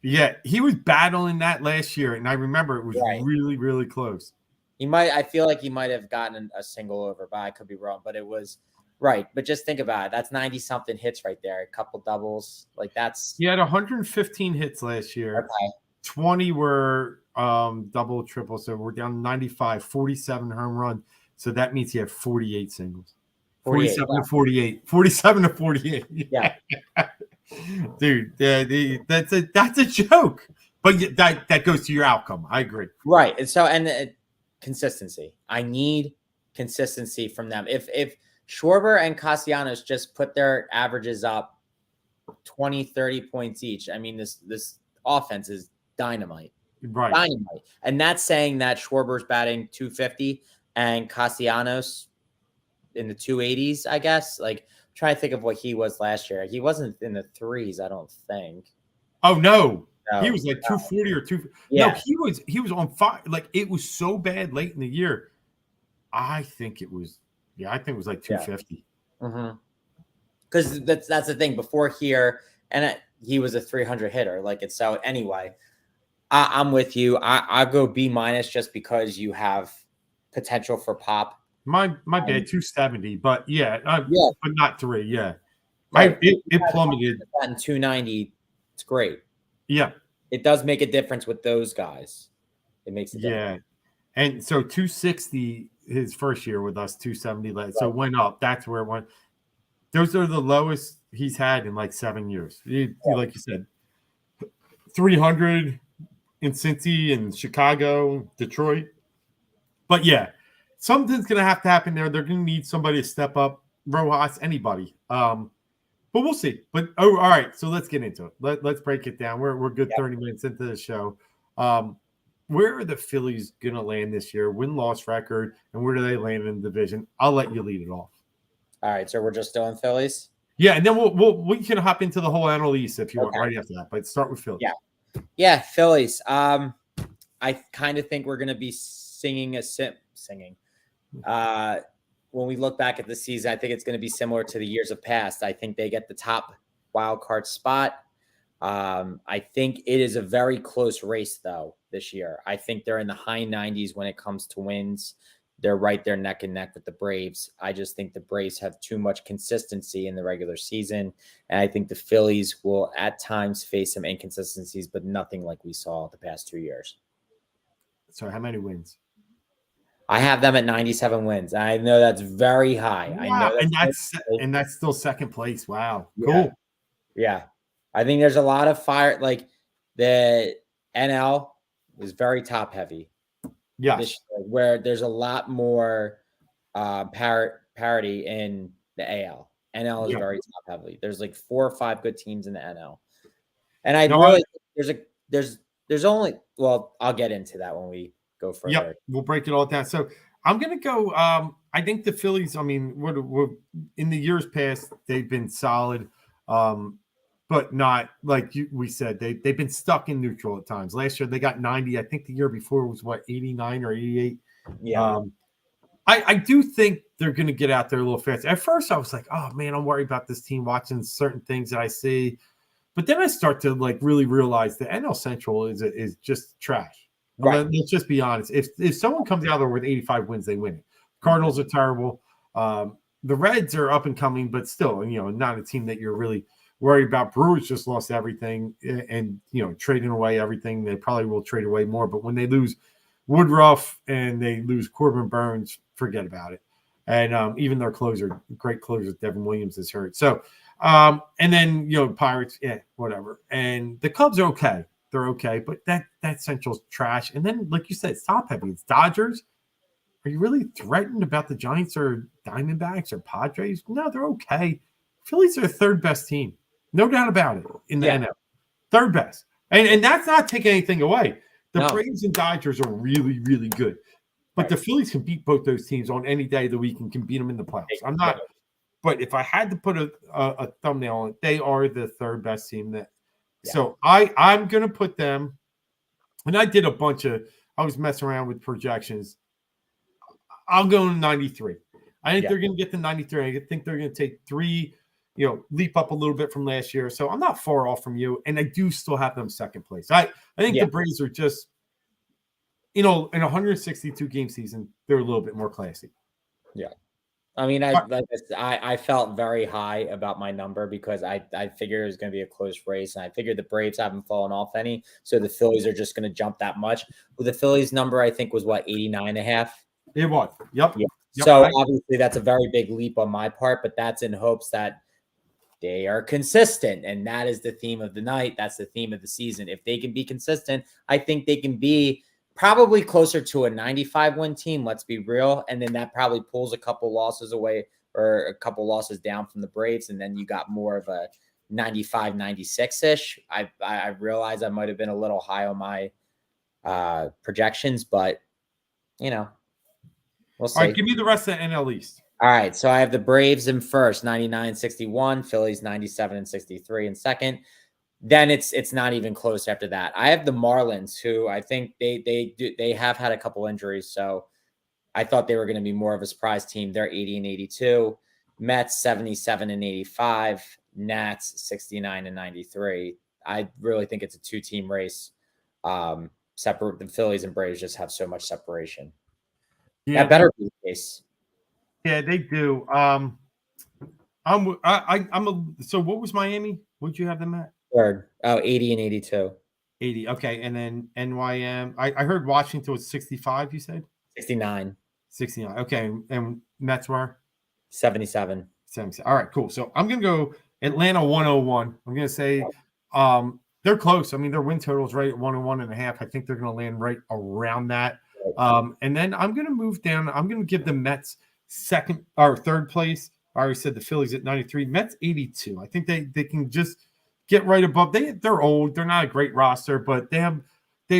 Yeah, he was battling that last year, and I remember it was really, really close.
I feel like he might have gotten a single over, but I could be wrong. But it was right. But just think about it. That's 90-something hits right there. A couple doubles. Like, that's.
He had 115 hits last year.
Okay.
20 were double, triple. So we're down to 95, 47 home run. So that means he had 48 singles. 47 to 48. 47 to 48.
Yeah.
Dude, that's a joke. But that goes to your outcome. I agree.
Right. And so, consistency. I need consistency from them. If Schwarber and Castellanos just put their averages up 20, 30 points each, I mean, this offense is dynamite.
Right.
Dynamite. And that's saying that Schwarber's batting 250 and Castellanos in the 280s, I guess. Like, try to think of what he was last year. He wasn't in the 3s, I don't think.
Oh, no. He was like 240 or 2.
Yeah.
No, he was on fire. Like, it was so bad late in the year. I think it was like 250.
Mm-hmm. Because that's the thing. Before here, he was a 300 hitter. Like, it's so anyway. I'm with you. I go B- just because you have potential for pop.
My bad, 270, but but not 3. Yeah,
right.
It plummeted.
In 290, it's great.
Yeah,
it does make a difference with those guys. It makes a difference.
Yeah, and so 260 his first year with us, 270 last. So it went up. That's where it went. Those are the lowest he's had in like 7 years. Like you said, 300 in Cincy and Chicago, Detroit. But yeah, something's going to have to happen there. They're going to need somebody to step up. Rojas, anybody. But we'll see. But all right. So let's get into it. Let's break it down. We're good 30 minutes into the show. Where are the Phillies going to land this year? Win-loss record, and where do they land in the division? I'll let you lead it off.
All right. So we're just doing Phillies.
Yeah, and then we can hop into the whole NL East if you want right after that. But start with Phillies.
Yeah, Phillies. I kind of think we're going to be singing. When we look back at the season, I think it's going to be similar to the years of past. I think they get the top wild card spot. I think it is a very close race, though, this year. I think they're in the high 90s when it comes to wins. They're right there neck and neck with the Braves. I just think the Braves have too much consistency in the regular season. And I think the Phillies will at times face some inconsistencies, but nothing like we saw the past 2 years.
So how many wins?
I have them at 97 wins. I know that's very high.
Wow. I know that's still second place. Wow. Cool.
Yeah. I think there's a lot of fire. Like, the NL is very top heavy.
Yeah.
Where there's a lot more parity in the AL. NL is very top heavy. There's like 4 or 5 good teams in the NL. And there's only, well, I'll get into that when we go further.
Yep, we'll break it all down. So I'm going to go. I think the Phillies, I mean, we're in the years past, they've been solid, but not like we said, they've been stuck in neutral at times. Last year, they got 90. I think the year before was 89 or 88.
Yeah.
I do think they're going to get out there a little fast. At first, I was like, oh, man, I'm worried about this team watching certain things that I see. But then I start to like really realize the NL Central is just trash.
Right.
Let's just be honest. If someone comes out there with 85 wins, they win it. Cardinals are terrible. The Reds are up and coming, but still, not a team that you're really worried about. Brewers just lost everything and trading away everything. They probably will trade away more. But when they lose Woodruff and they lose Corbin Burns, forget about it. And even their closer, great closer, Devin Williams is hurt. So, and then Pirates, whatever. And the Cubs are okay. They're okay, but that Central's trash. And then, like you said, it's top heavy. It's Dodgers. Are you really threatened about the Giants or Diamondbacks or Padres? No, they're okay. Phillies are the third best team, no doubt about it in the NL. Third best, and that's not taking anything away. The Braves and Dodgers are really, really good. But the Phillies can beat both those teams on any day of the week and can beat them in the playoffs. I'm not, but if I had to put a thumbnail on it, they are the third best team. So I'm going to put them, and I did I was messing around with projections. I'll go 93. I think they're going to get to 93. I think they're going to take 3, leap up a little bit from last year. So I'm not far off from you, and I do still have them second place. I think the Braves are just, in a 162 game season, they're a little bit more classy.
Yeah. I mean, I felt very high about my number because I figured it was going to be a close race, and I figured the Braves haven't fallen off any, so the Phillies are just going to jump that much. Well, the Phillies number, I think, was 89.5.
It was. Yep.
So obviously that's a very big leap on my part, but that's in hopes that they are consistent, and that is the theme of the night. That's the theme of the season. If they can be consistent, I think they can be probably closer to a 95 win team. Let's be real. And then that probably pulls a couple losses away or a couple losses down from the Braves. And then you got more of a 95, 96 ish. I realize I might've been a little high on my projections, but we'll see.
All right. Give me the rest of the NL East.
All right. So I have the Braves in first, 99-61, Phillies 97-63 in second. Then it's not even close after that. I have the Marlins, who I think they have had a couple injuries, so I thought they were going to be more of a surprise team. They're 80-82, Mets 77-85, Nats 69-93. I really think it's a 2-team race. Separate the Phillies and Braves just have so much separation. Yeah, that better be the case.
Yeah, they do. So what was Miami? What'd you have them at?
Third. Oh, 80-82.
80. Okay. And then NYM. I heard Washington was 65, you said?
69.
69. Okay. And Mets were?
77.
77. All right, cool. So I'm going to go Atlanta 101. I'm going to say they're close. I mean, their win total is right at 101.5. I think they're going to land right around that. And then I'm going to move down. I'm going to give the Mets third place. I already said the Phillies at 93. Mets 82. I think they can just get right above. They're old. They're not a great roster, but they have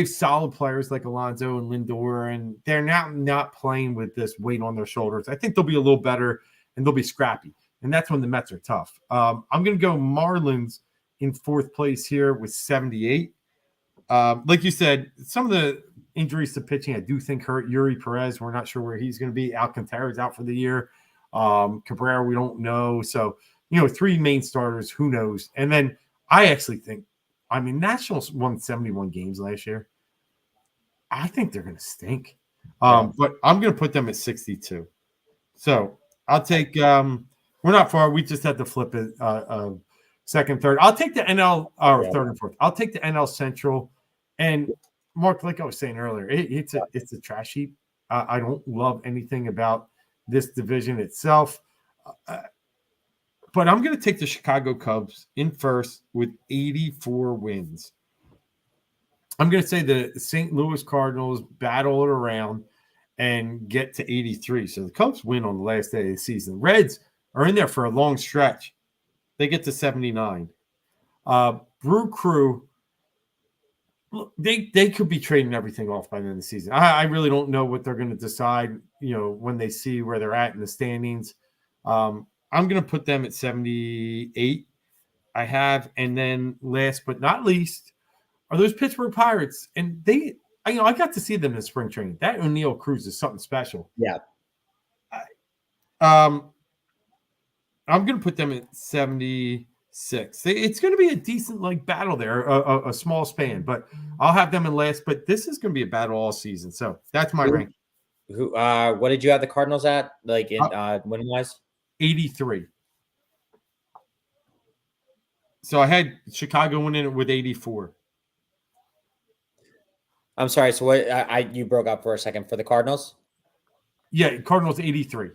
solid players like Alonso and Lindor, and they're not playing with this weight on their shoulders. I think they'll be a little better and they'll be scrappy, and that's when the Mets are tough. I'm going to go Marlins in fourth place here with 78. Like you said, some of the injuries to pitching I do think hurt. Yuri Perez, we're not sure where he's going to be. Alcantara's out for the year. Cabrera, we don't know. So, 3 main starters, who knows? And then I actually think, Nationals won 71 games last year. I think they're going to stink. But I'm going to put them at 62. So I'll take, we're not far. We just had to flip it second, third. I'll take the NL, third and fourth. I'll take the NL Central. And Mark, like I was saying earlier, it's a trash heap. I don't love anything about this division itself. But I'm going to take the Chicago Cubs in first with 84 wins. I'm going to say the St. Louis Cardinals battle it around and get to 83. So the Cubs win on the last day of the season. Reds are in there for a long stretch. They get to 79. Brew Crew, they could be trading everything off by the end of the season. I really don't know what they're going to decide, when they see where they're at in the standings. I'm going to put them at 78. And then last but not least are those Pittsburgh Pirates. And I got to see them in spring training. That O'Neal Cruz is something special.
Yeah.
I'm going to put them at 76. It's going to be a decent battle there, a small span, but I'll have them in last. But this is going to be a battle all season. So that's my rank.
What did you have the Cardinals at? Winning wise?
83. So I had Chicago winning it with 84.
I'm sorry. So what? You broke up for a second for the Cardinals.
Yeah, Cardinals 83.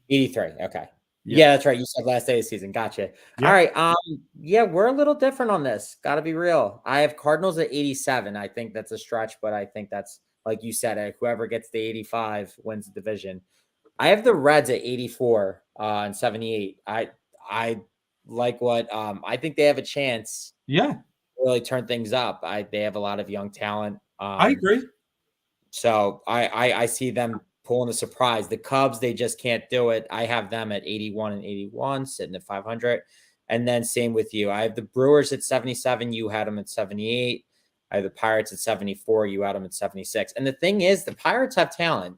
83. Okay. Yeah, that's right. You said last day of the season. Gotcha.
Yep.
All right. Yeah, we're a little different on this. Got to be real. I have Cardinals at 87. I think that's a stretch, but I think that's, like you said, whoever gets the 85 wins the division. I have the Reds at 84 and 78. I like what I think they have a chance.
Yeah.
To really turn things up. They have a lot of young talent.
I agree.
So I see them pulling a surprise. The Cubs, they just can't do it. I have them at 81 and 81, sitting at 500. And then same with you. I have the Brewers at 77. You had them at 78. I have the Pirates at 74. You had them at 76. And the thing is, the Pirates have talent.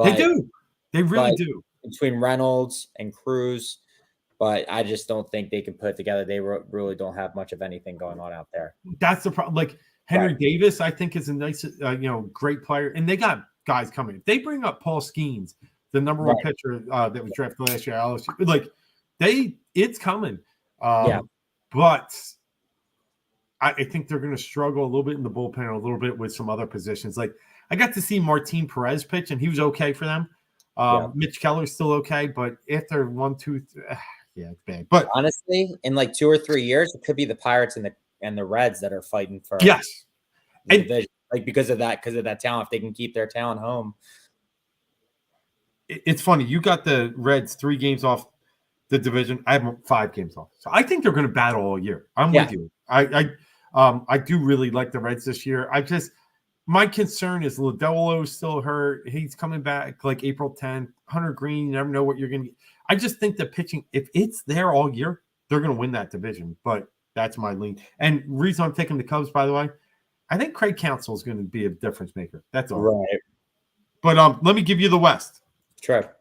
They do. They really do.
Between Reynolds and Cruz. But I just don't think they can put it together. They really don't have much of anything going on out there.
That's the problem. Like Henry Davis, I think, is a nice, great player. And they got guys coming. If they bring up Paul Skeens, the number one pitcher that was drafted last year, like it's coming. But I think they're going to struggle a little bit in the bullpen, a little bit with some other positions. Like I got to see Martin Perez pitch, and he was okay for them. Mitch Keller's still okay, but after 1, 2, 3, yeah, it's bad. But
honestly, in like 2 or 3 years, it could be the Pirates and the Reds that are fighting for
the
division. Like because of that talent, if they can keep their talent home.
It's funny. You got the Reds 3 games off the division. I have 5 games off. So I think they're going to battle all year. I'm with you. I do really like the Reds this year. My concern is Lodolo's still hurt. He's coming back like April 10th. Hunter Green, you never know what you're going to get. I just think the pitching, if it's there all year, they're going to win that division. But that's my lean. And reason I'm taking the Cubs, by the way, I think Craig Counsell is going to be a difference maker. That's all.
Right.
But let me give you the West.
Sure.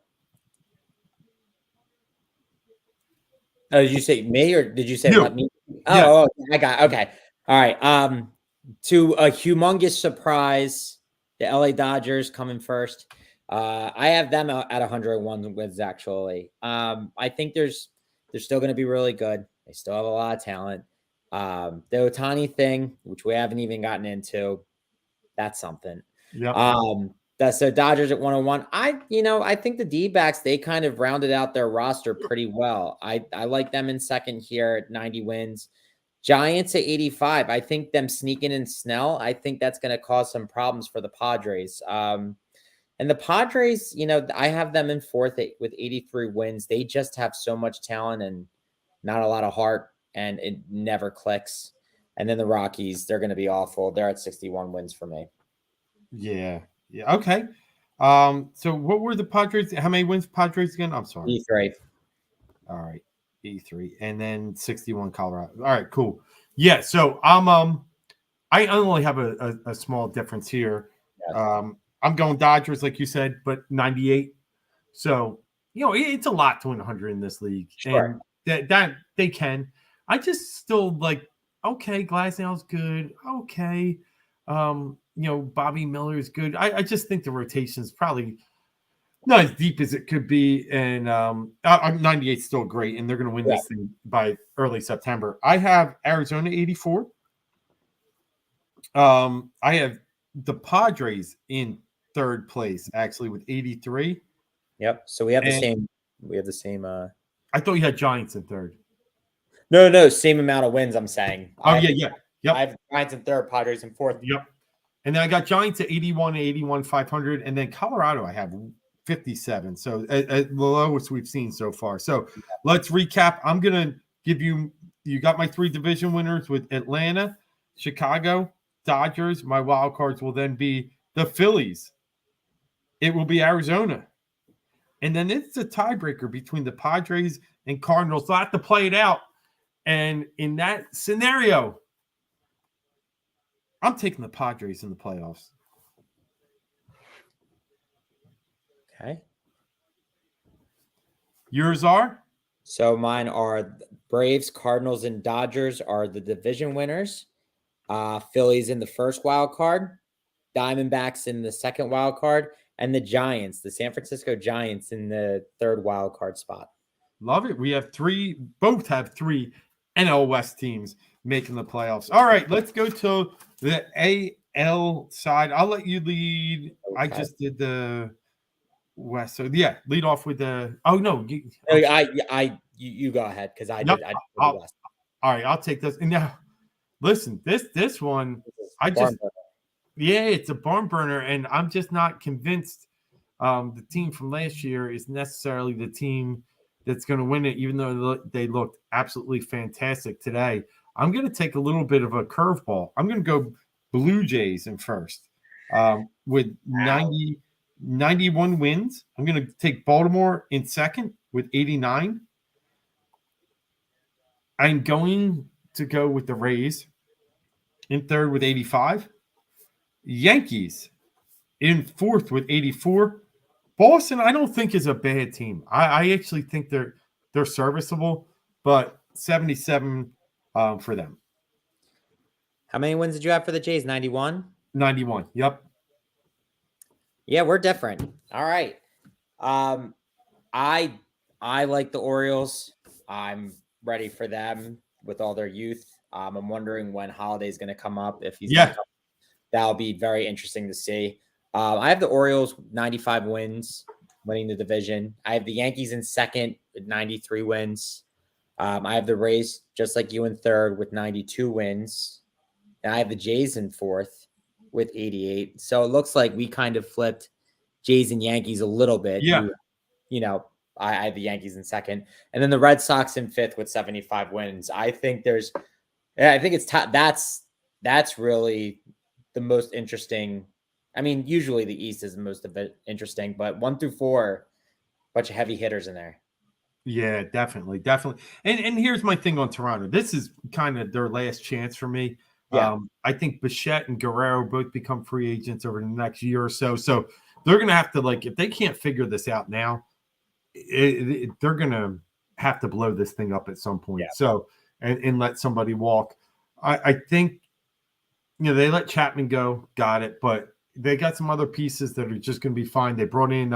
Oh, did you say me or did you say let me? Oh, I got okay. All right. To a humongous surprise, the LA Dodgers coming first. I have them at 101 wins actually. I think they're still going to be really good. They still have a lot of talent. The Ohtani thing, which we haven't even gotten into, that's something.
Yeah.
That's the Dodgers at 101. I think the D-backs, they kind of rounded out their roster pretty well. I like them in second here at 90 wins. Giants at 85. I think them sneaking in Snell, I think that's going to cause some problems for the Padres. And the Padres, I have them in fourth with 83 wins. They just have so much talent and not a lot of heart, and it never clicks. And then the Rockies, they're going to be awful. They're at 61 wins for me.
Yeah. Yeah. Okay. So what were the Padres? How many wins Padres again? I'm sorry.
83.
All right. 83. And then 61 Colorado. All right, cool. Yeah. So I only have a small difference here. Yeah. I'm going Dodgers, like you said, but 98. So, it's a lot to win 100 in this league.
Sure.
And that they can. I just still like, okay, Glasnow's good. Okay. Bobby Miller is good. I just think the rotation is probably not as deep as it could be. And 98 is still great, and they're going to win this thing by early September. I have Arizona 84. I have the Padres in third place, actually, with 83.
Yep. So we have the same. We have the same.
I thought you had Giants in third.
No, same amount of wins. I'm saying.
Yeah. Yep.
I have Giants in third, Padres in fourth.
Yep. And then I got Giants at 81, 500. And then Colorado, I have 57. So at the lowest we've seen so far. So let's recap. I'm going to give you got my 3 division winners with Atlanta, Chicago, Dodgers. My wild cards will then be the Phillies. It will be Arizona. And then it's a tiebreaker between the Padres and Cardinals. So I have to play it out. And in that scenario, I'm taking the Padres in the playoffs.
Okay.
Yours are?
So mine are Braves, Cardinals, and Dodgers are the division winners. Phillies in the first wild card. Diamondbacks in the second wild card. And the Giants, the San Francisco Giants in the third wild card spot.
Love it. We have both have 3 NL West teams making the playoffs. All right, let's go to the AL side. I'll let you lead. Okay. I just did the West. So yeah, lead off with the. Oh no,
You go ahead because I
Yep,
did. I did the
I'll,
West.
all right, I'll take this. And now, listen, this one, I
Barn
just
burner.
yeah, it's a barn burner, and I'm just not convinced. The team from last year is necessarily the team that's going to win it, even though they looked absolutely fantastic today. I'm going to take a little bit of a curveball. I'm going to go Blue Jays in first with 91 wins. I'm going to take Baltimore in second with 89. I'm going to go with the Rays in third with 85. Yankees in fourth with 84. Boston, I don't think is a bad team. I actually think they're serviceable, but 77 for them.
How many wins did you have for the Jays? 91?
91. Yep.
Yeah, we're different. All right. I like the Orioles. I'm ready for them with all their youth. I'm wondering when Holiday's going to come up. If he's going to come, that'll be very interesting to see. I have the Orioles 95 wins, winning the division. I have the Yankees in second with 93 wins. I have the Rays just like you in third with 92 wins. And I have the Jays in fourth with 88. So it looks like we kind of flipped Jays and Yankees a little bit.
Yeah.
I have the Yankees in second, and then the Red Sox in fifth with 75 wins. I think it's that's really the most interesting. I mean, usually the East is the most interesting, but 1 through 4, bunch of heavy hitters in there.
Yeah, definitely. And here's my thing on Toronto. This is kind of their last chance for me.
Yeah.
I think Bichette and Guerrero both become free agents over the next year or so. So they're going to have to, if they can't figure this out now, they're going to have to blow this thing up at some point.
Yeah.
So, and let somebody walk. I think, they let Chapman go, got it, but they got some other pieces that are just going to be fine. They brought in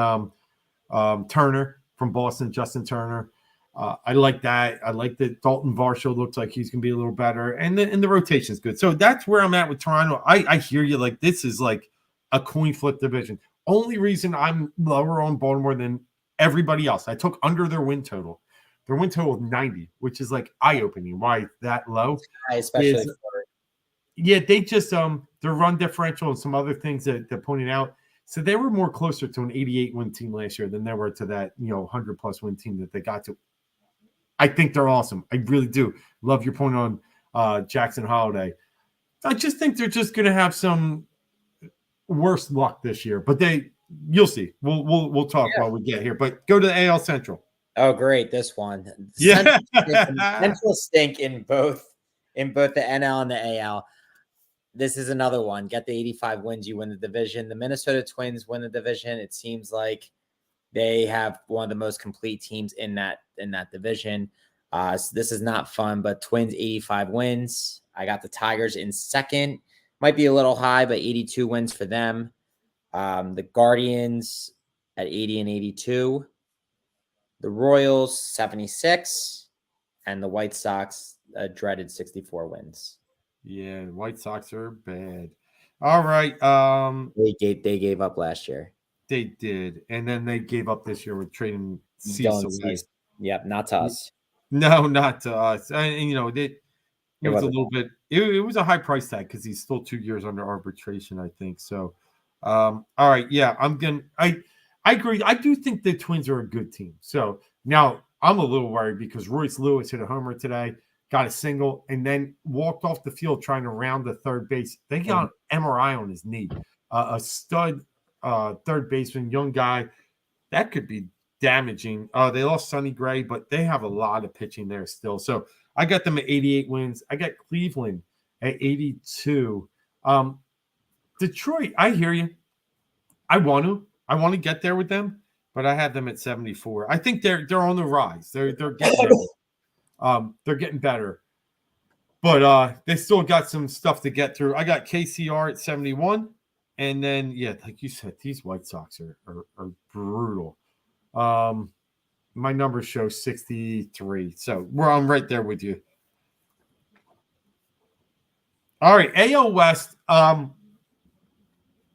Turner from Boston, Justin Turner. I like that. I like that Dalton Varsho looks like he's going to be a little better, and the rotation is good. So that's where I'm at with Toronto. I hear you. This is like a coin flip division. Only reason I'm lower on Baltimore than everybody else, I took under their win total. Their win total is 90, which is eye-opening. Why that low?
Especially
they just their run differential and some other things that pointed out. So they were more closer to an 88 win team last year than they were to that 100 plus win team that they got to. I think they're awesome. I really do. Love your point on Jackson Holiday. I just think they're just going to have some worse luck this year, but you'll see. We'll talk while we get here. But go to the AL Central.
Oh, great! This one,
yeah,
Central stink in both the NL and the AL. This is another one. Get the 85 wins, you win the division. The Minnesota Twins win the division. It seems like they have one of the most complete teams in that division. So this is not fun, but Twins 85 wins. I got the Tigers in second. Might be a little high, but 82 wins for them. The Guardians at 80 and 82. The Royals 76, and the White Sox dreaded 64 wins.
Yeah, the White Sox are bad. All right.
They gave up last year.
They did, and then they gave up this year with trading Cease away.
Yep, not to us.
No, not to us. And it was a little bit. It was a high price tag because he's still 2 years under arbitration, I think. So, all right, yeah, I agree. I do think the Twins are a good team. So now I'm a little worried because Royce Lewis hit a homer today, got a single, and then walked off the field trying to round the third base. They got an MRI on his knee. A stud third baseman, young guy. That could be damaging. They lost Sonny Gray, but they have a lot of pitching there still. So I got them at 88 wins. I got Cleveland at 82. Detroit, I hear you. I want to get there with them, but I have them at 74. I think they're on the rise. They're getting better. They're getting better. But they still got some stuff to get through. I got KCR at 71. And then, like you said, these White Sox are brutal. My numbers show 63. So I'm right there with you. All right, AL West. I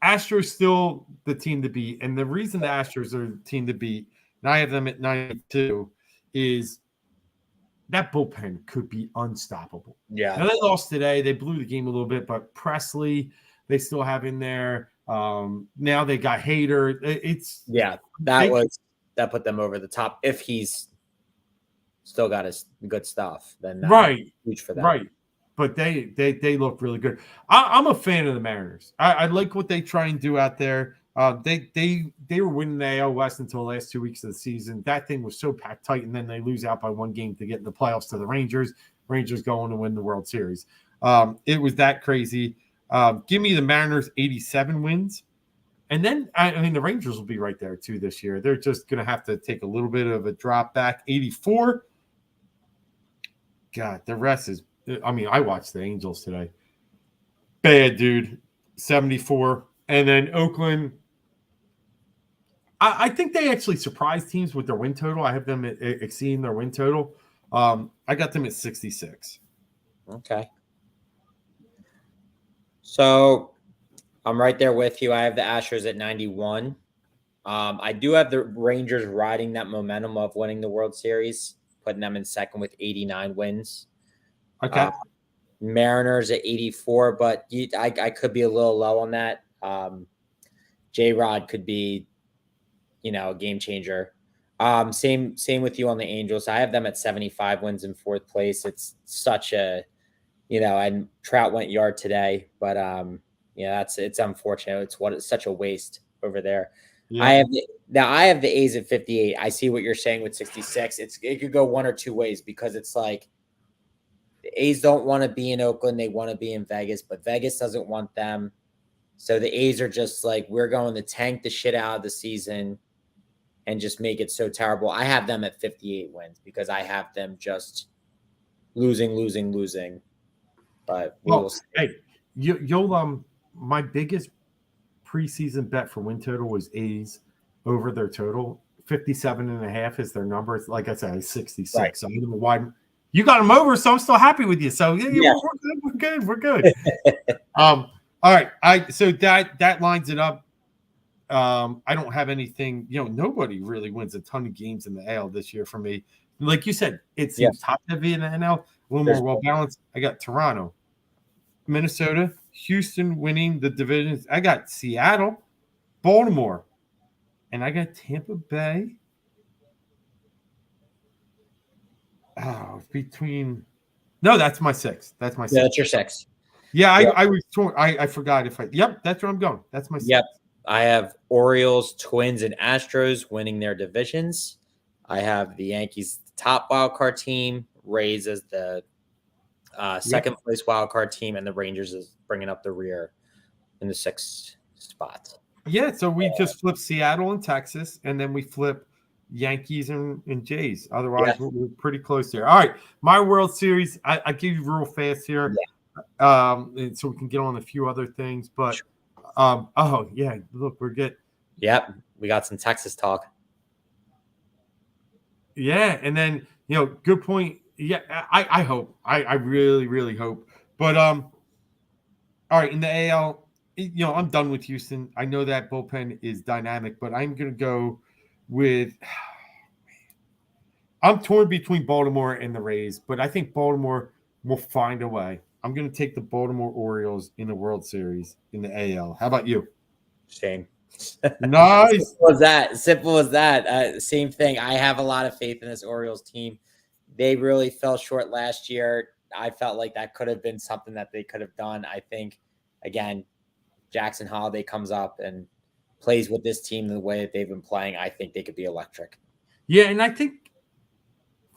Astros still the team to beat, and the reason the Astros are the team to beat, and I have them at 92, is that bullpen could be unstoppable.
Yeah.
Now they lost today. They blew the game a little bit, but Presley they still have in there. Now they got Hader.
That put them over the top. If he's still got his good stuff, then
right,
huge for them.
Right. But they look really good. I'm a fan of the Mariners. I like what they try and do out there. They were winning the AL West until the last 2 weeks of the season. That thing was so packed tight, and then they lose out by one game to get in the playoffs to the Rangers. Rangers go on to win the World Series. It was that crazy. Give me the Mariners 87 wins. And then, the Rangers will be right there, too, this year. They're just going to have to take a little bit of a drop back. 84. God, the rest is – I watched the Angels today. Bad, dude. 74. And then Oakland – I think they actually surprised teams with their win total. I have them exceeding their win total. I got them at 66.
Okay. So I'm right there with you. I have the Astros at 91. I do have the Rangers riding that momentum of winning the World Series, putting them in second with 89 wins.
Okay.
Mariners at 84, but I could be a little low on that. J-Rod could be, a game changer. Same with you on the Angels. I have them at 75 wins in fourth place. It's such a, and Trout went yard today, but it's unfortunate. It's such a waste over there. Yeah. I have the A's at 58. I see what you're saying with 66. It could go one or two ways, because it's like the A's don't want to be in Oakland. They want to be in Vegas, but Vegas doesn't want them. So the A's are just like, we're going to tank the shit out of the season and just make it so terrible. I have them at 58 wins because I have them just losing. But we'll see.
Hey, you'll my biggest preseason bet for win total was A's over their total. 57.5 is their number. It's, like I said, 66. Right. So I don't know why you got them over, so I'm still happy with you. So yeah. We're good. All right. So that lines it up. I don't have anything, nobody really wins a ton of games in the AL this year for me. Like you said, it seems top heavy in the NL, a little more well balanced. I got Toronto, Minnesota, Houston winning the divisions. I got Seattle, Baltimore, and I got Tampa Bay. Oh, no, that's my six. That's my six.
Yeah, that's your six.
Yeah, I was torn. I forgot that's where I'm going. That's my six.
Yep. I have Orioles, Twins, and Astros winning their divisions. I have the Yankees, the top wildcard team, Rays as the second place wildcard team, and the Rangers is bringing up the rear in the sixth spot.
Yeah, so we just flip Seattle and Texas, and then we flip Yankees and Jays. Otherwise, we're pretty close here. All right, my World Series, I give you real fast here, so we can get on a few other things, but look, we're good.
Yep, we got some Texas talk.
Yeah, and then good point. Yeah, I hope. I really, really hope. But all right, in the AL, I'm done with Houston. I know that bullpen is dynamic, but I'm gonna go with. I'm torn between Baltimore and the Rays, but I think Baltimore will find a way. I'm going to take the Baltimore Orioles in the World Series in the AL. How about you?
Same.
Nice.
Simple as that. Same thing. I have a lot of faith in this Orioles team. They really fell short last year. I felt like that could have been something that they could have done. I think, again, Jackson Holiday comes up and plays with this team the way that they've been playing. I think they could be electric.
Yeah, and I think,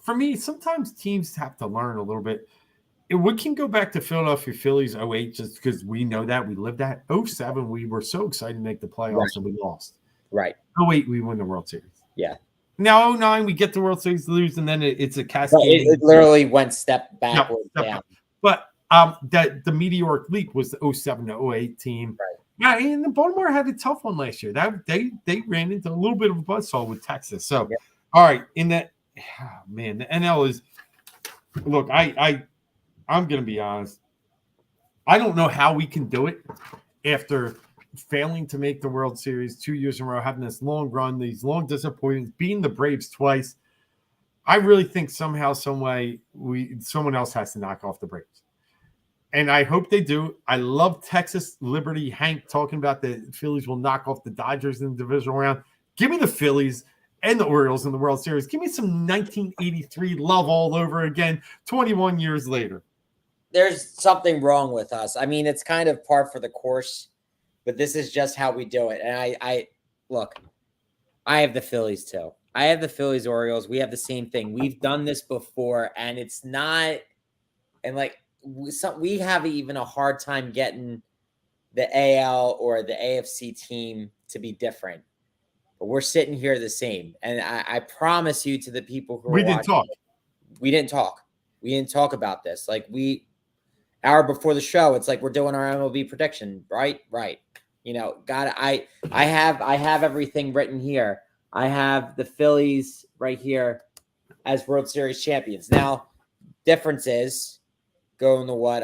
for me, sometimes teams have to learn a little bit. We can go back to Philadelphia Phillies 08 just because we know that. We lived that. 07, we were so excited to make the playoffs and we lost.
Right.
08, we win the World Series.
Yeah.
Now 09, we get the World Series, lose, and then it's a cascade.
It literally went step backwards down.
But the meteoric leap was the 07 to 08 team. Right. Yeah, and the Baltimore had a tough one last year. They ran into a little bit of a buzzsaw with Texas. So, all right, the NL is – look, I'm going to be honest. I don't know how we can do it after failing to make the World Series 2 years in a row, having this long run, these long disappointments, beating the Braves twice. I really think somehow, some way, someone else has to knock off the Braves. And I hope they do. I love Texas Liberty Hank talking about the Phillies will knock off the Dodgers in the divisional round. Give me the Phillies and the Orioles in the World Series. Give me some 1983 love all over again, 21 years later.
There's something wrong with us. I mean, it's kind of par for the course, but this is just how we do it. And I look, I have the Phillies too. I have the Phillies, Orioles. We have the same thing. We've done this before, and it's not, and like we have even a hard time getting the AL or the AFC team to be different. But we're sitting here the same. And I promise you to the people who
we didn't talk.
We didn't talk. We didn't talk about this. Like hour before the show, it's like we're doing our MLB prediction, right? Right. You know, I have everything written here. I have the Phillies right here as World Series champions. Now, difference is going to what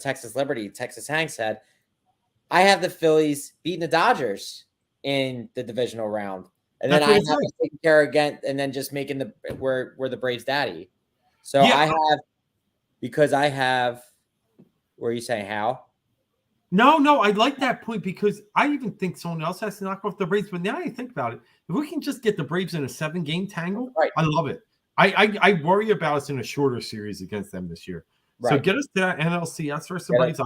Texas Liberty, Texas Hank said. I have the Phillies beating the Dodgers in the divisional round. And then I have to take care again and then just making we're the Braves daddy. So yeah. Were you saying how?
No, I like that point because I even think someone else has to knock off the Braves. But now I think about it, if we can just get the Braves in a 7-game tangle, right. I love it. I worry about us in a shorter series against them this year. Right. So get us to that NLCS versus the Braves.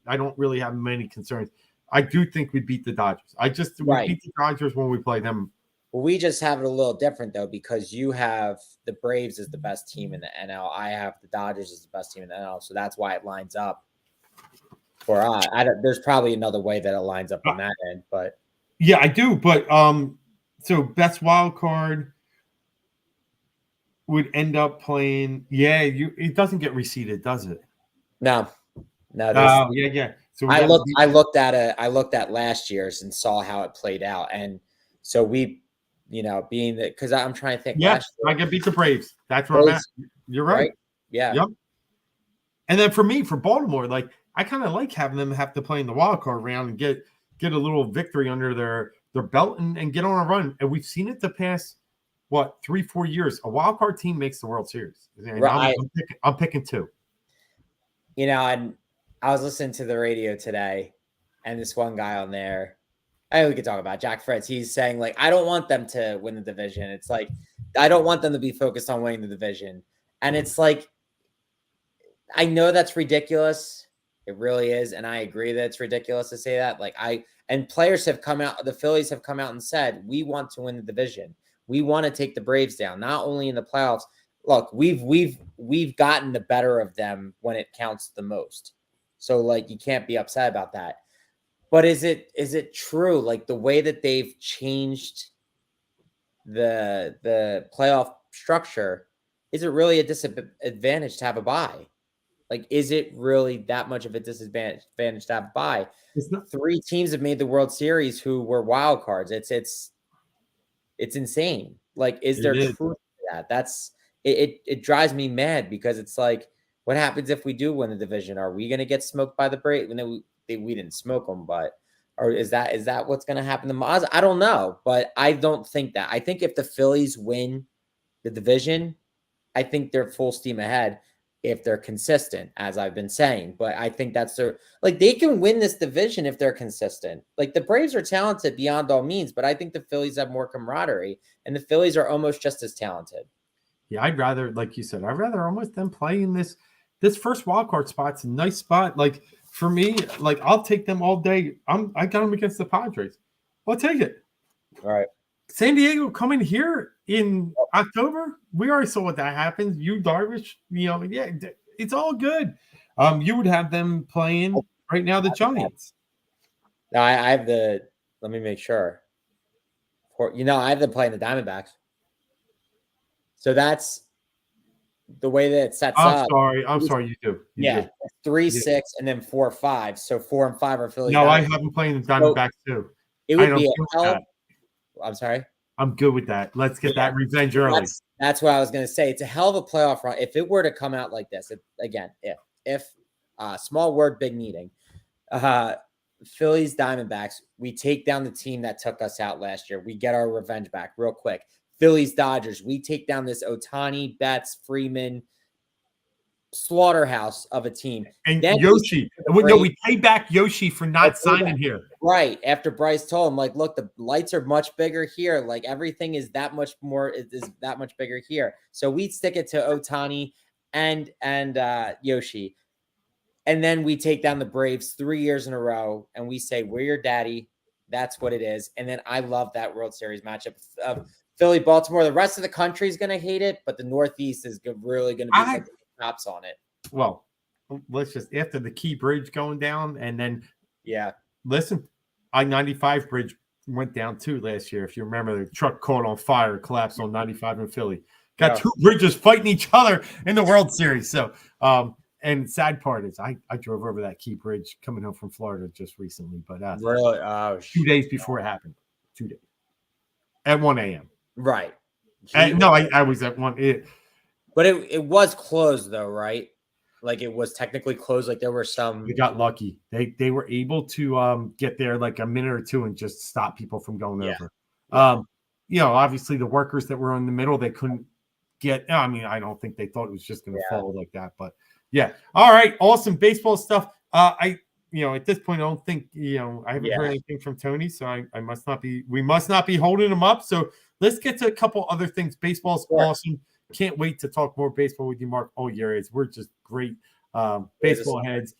I don't really have many concerns. I do think we beat the Dodgers. We beat the Dodgers when we play them.
Well, we just have it a little different though because you have the Braves as the best team in the NL. I have the Dodgers as the best team in the NL, so that's why it lines up. For us, there's probably another way that it lines up on that end, but
yeah, I do. But so best wild card would end up playing. Yeah, it doesn't get reseeded, does it?
No.
Yeah. So
I looked at last year's and saw how it played out, and so being that because I'm trying to think.
Yeah, I can beat the Braves. That's where I'm at. You're right.
Yeah.
Yep. And then for Baltimore, like. I kind of like having them have to play in the wild card round and get a little victory under their belt and get on a run. And we've seen it the past 3-4 years. A wild card team makes the World Series. And
right.
I'm picking 2.
And I was listening to the radio today, and this one guy on there, we could talk about Jack Fritz. He's saying like, I don't want them to win the division. It's like I don't want them to be focused on winning the division. And it's like, I know that's ridiculous. It really is. And I agree that it's ridiculous to say that. And players have come out, the Phillies have come out and said, we want to win the division. We want to take the Braves down, not only in the playoffs. Look, we've gotten the better of them when it counts the most. So you can't be upset about that. But is it true? Like the way that they've changed the playoff structure, is it really a disadvantage to have a bye? Like, is it really that much of a disadvantage to have a bye? 3 teams have made the World Series who were wild cards. It's insane. Like, is there truth to that? That's it drives me mad because it's like, what happens if we do win the division? Are we going to get smoked by the Braves? We didn't smoke them, or is that what's going to happen to Maz? I don't know, but I don't think that. I think if the Phillies win the division, I think they're full steam ahead. If they're consistent, as I've been saying. But I think that's they can win this division if they're consistent. Like the Braves are talented beyond all means, but I think the Phillies have more camaraderie and the Phillies are almost just as talented.
Yeah, I'd rather, like you said, almost them playing this first wild card spot's a nice spot. Like for me, I'll take them all day. I got them against the Padres. I'll take it.
All right.
San Diego coming here in October. We already saw what that happens. You Darvish, it's all good. You would have them playing right now the Giants.
No, I have let me make sure. I have them playing the Diamondbacks. So that's the way that it sets up.
I'm sorry, you do. You do.
3-6 and then 4-5. So 4 and 5 are Phillies.
No, I have them playing the Diamondbacks too.
It would be a hell. I'm sorry.
I'm good with that. Let's get that revenge early.
That's what I was going to say. It's a hell of a playoff run. If it were to come out like this, if small word, big meeting. Phillies, Diamondbacks. We take down the team that took us out last year. We get our revenge back real quick. Phillies, Dodgers. We take down this Ohtani, Betts, Freeman slaughterhouse of a team.
And
Then
Yoshi. We pay back Yoshi for not signing here.
Right. After Bryce told him, like, look, the lights are much bigger here. Like, everything is that much more, is that much bigger here. So we stick it to Ohtani and Yoshi. And then we take down the Braves 3 years in a row and we say, we're your daddy. That's what it is. And then I love that World Series matchup of Philly, Baltimore. The rest of the country is going to hate it, but the Northeast is really going to be like tops on it.
Well, let's just, after the Key Bridge going down, and then, listen, I-95 bridge went down too last year. If you remember, the truck caught on fire, collapsed on 95 in Philly. Got two bridges fighting each other in the World Series. So, and sad part is I drove over that Key Bridge coming home from Florida just recently, but
really,
2 days before it happened, 2 days at 1 a.m.
Right.
I was at 1.
But it was closed though, right? Like it was technically closed. Like there were some.
They got lucky. They were able to get there like a minute or two and just stop people from going over. Obviously the workers that were in the middle, they couldn't get. I mean, I don't think they thought it was just going to fall like that, but. Yeah. All right. Awesome baseball stuff. At this point, I don't think, I haven't heard anything from Tony, so we must not be holding him up. So let's get to a couple other things. Baseball's awesome. Can't wait to talk more baseball with you, Mark, all year. We're just great baseball heads.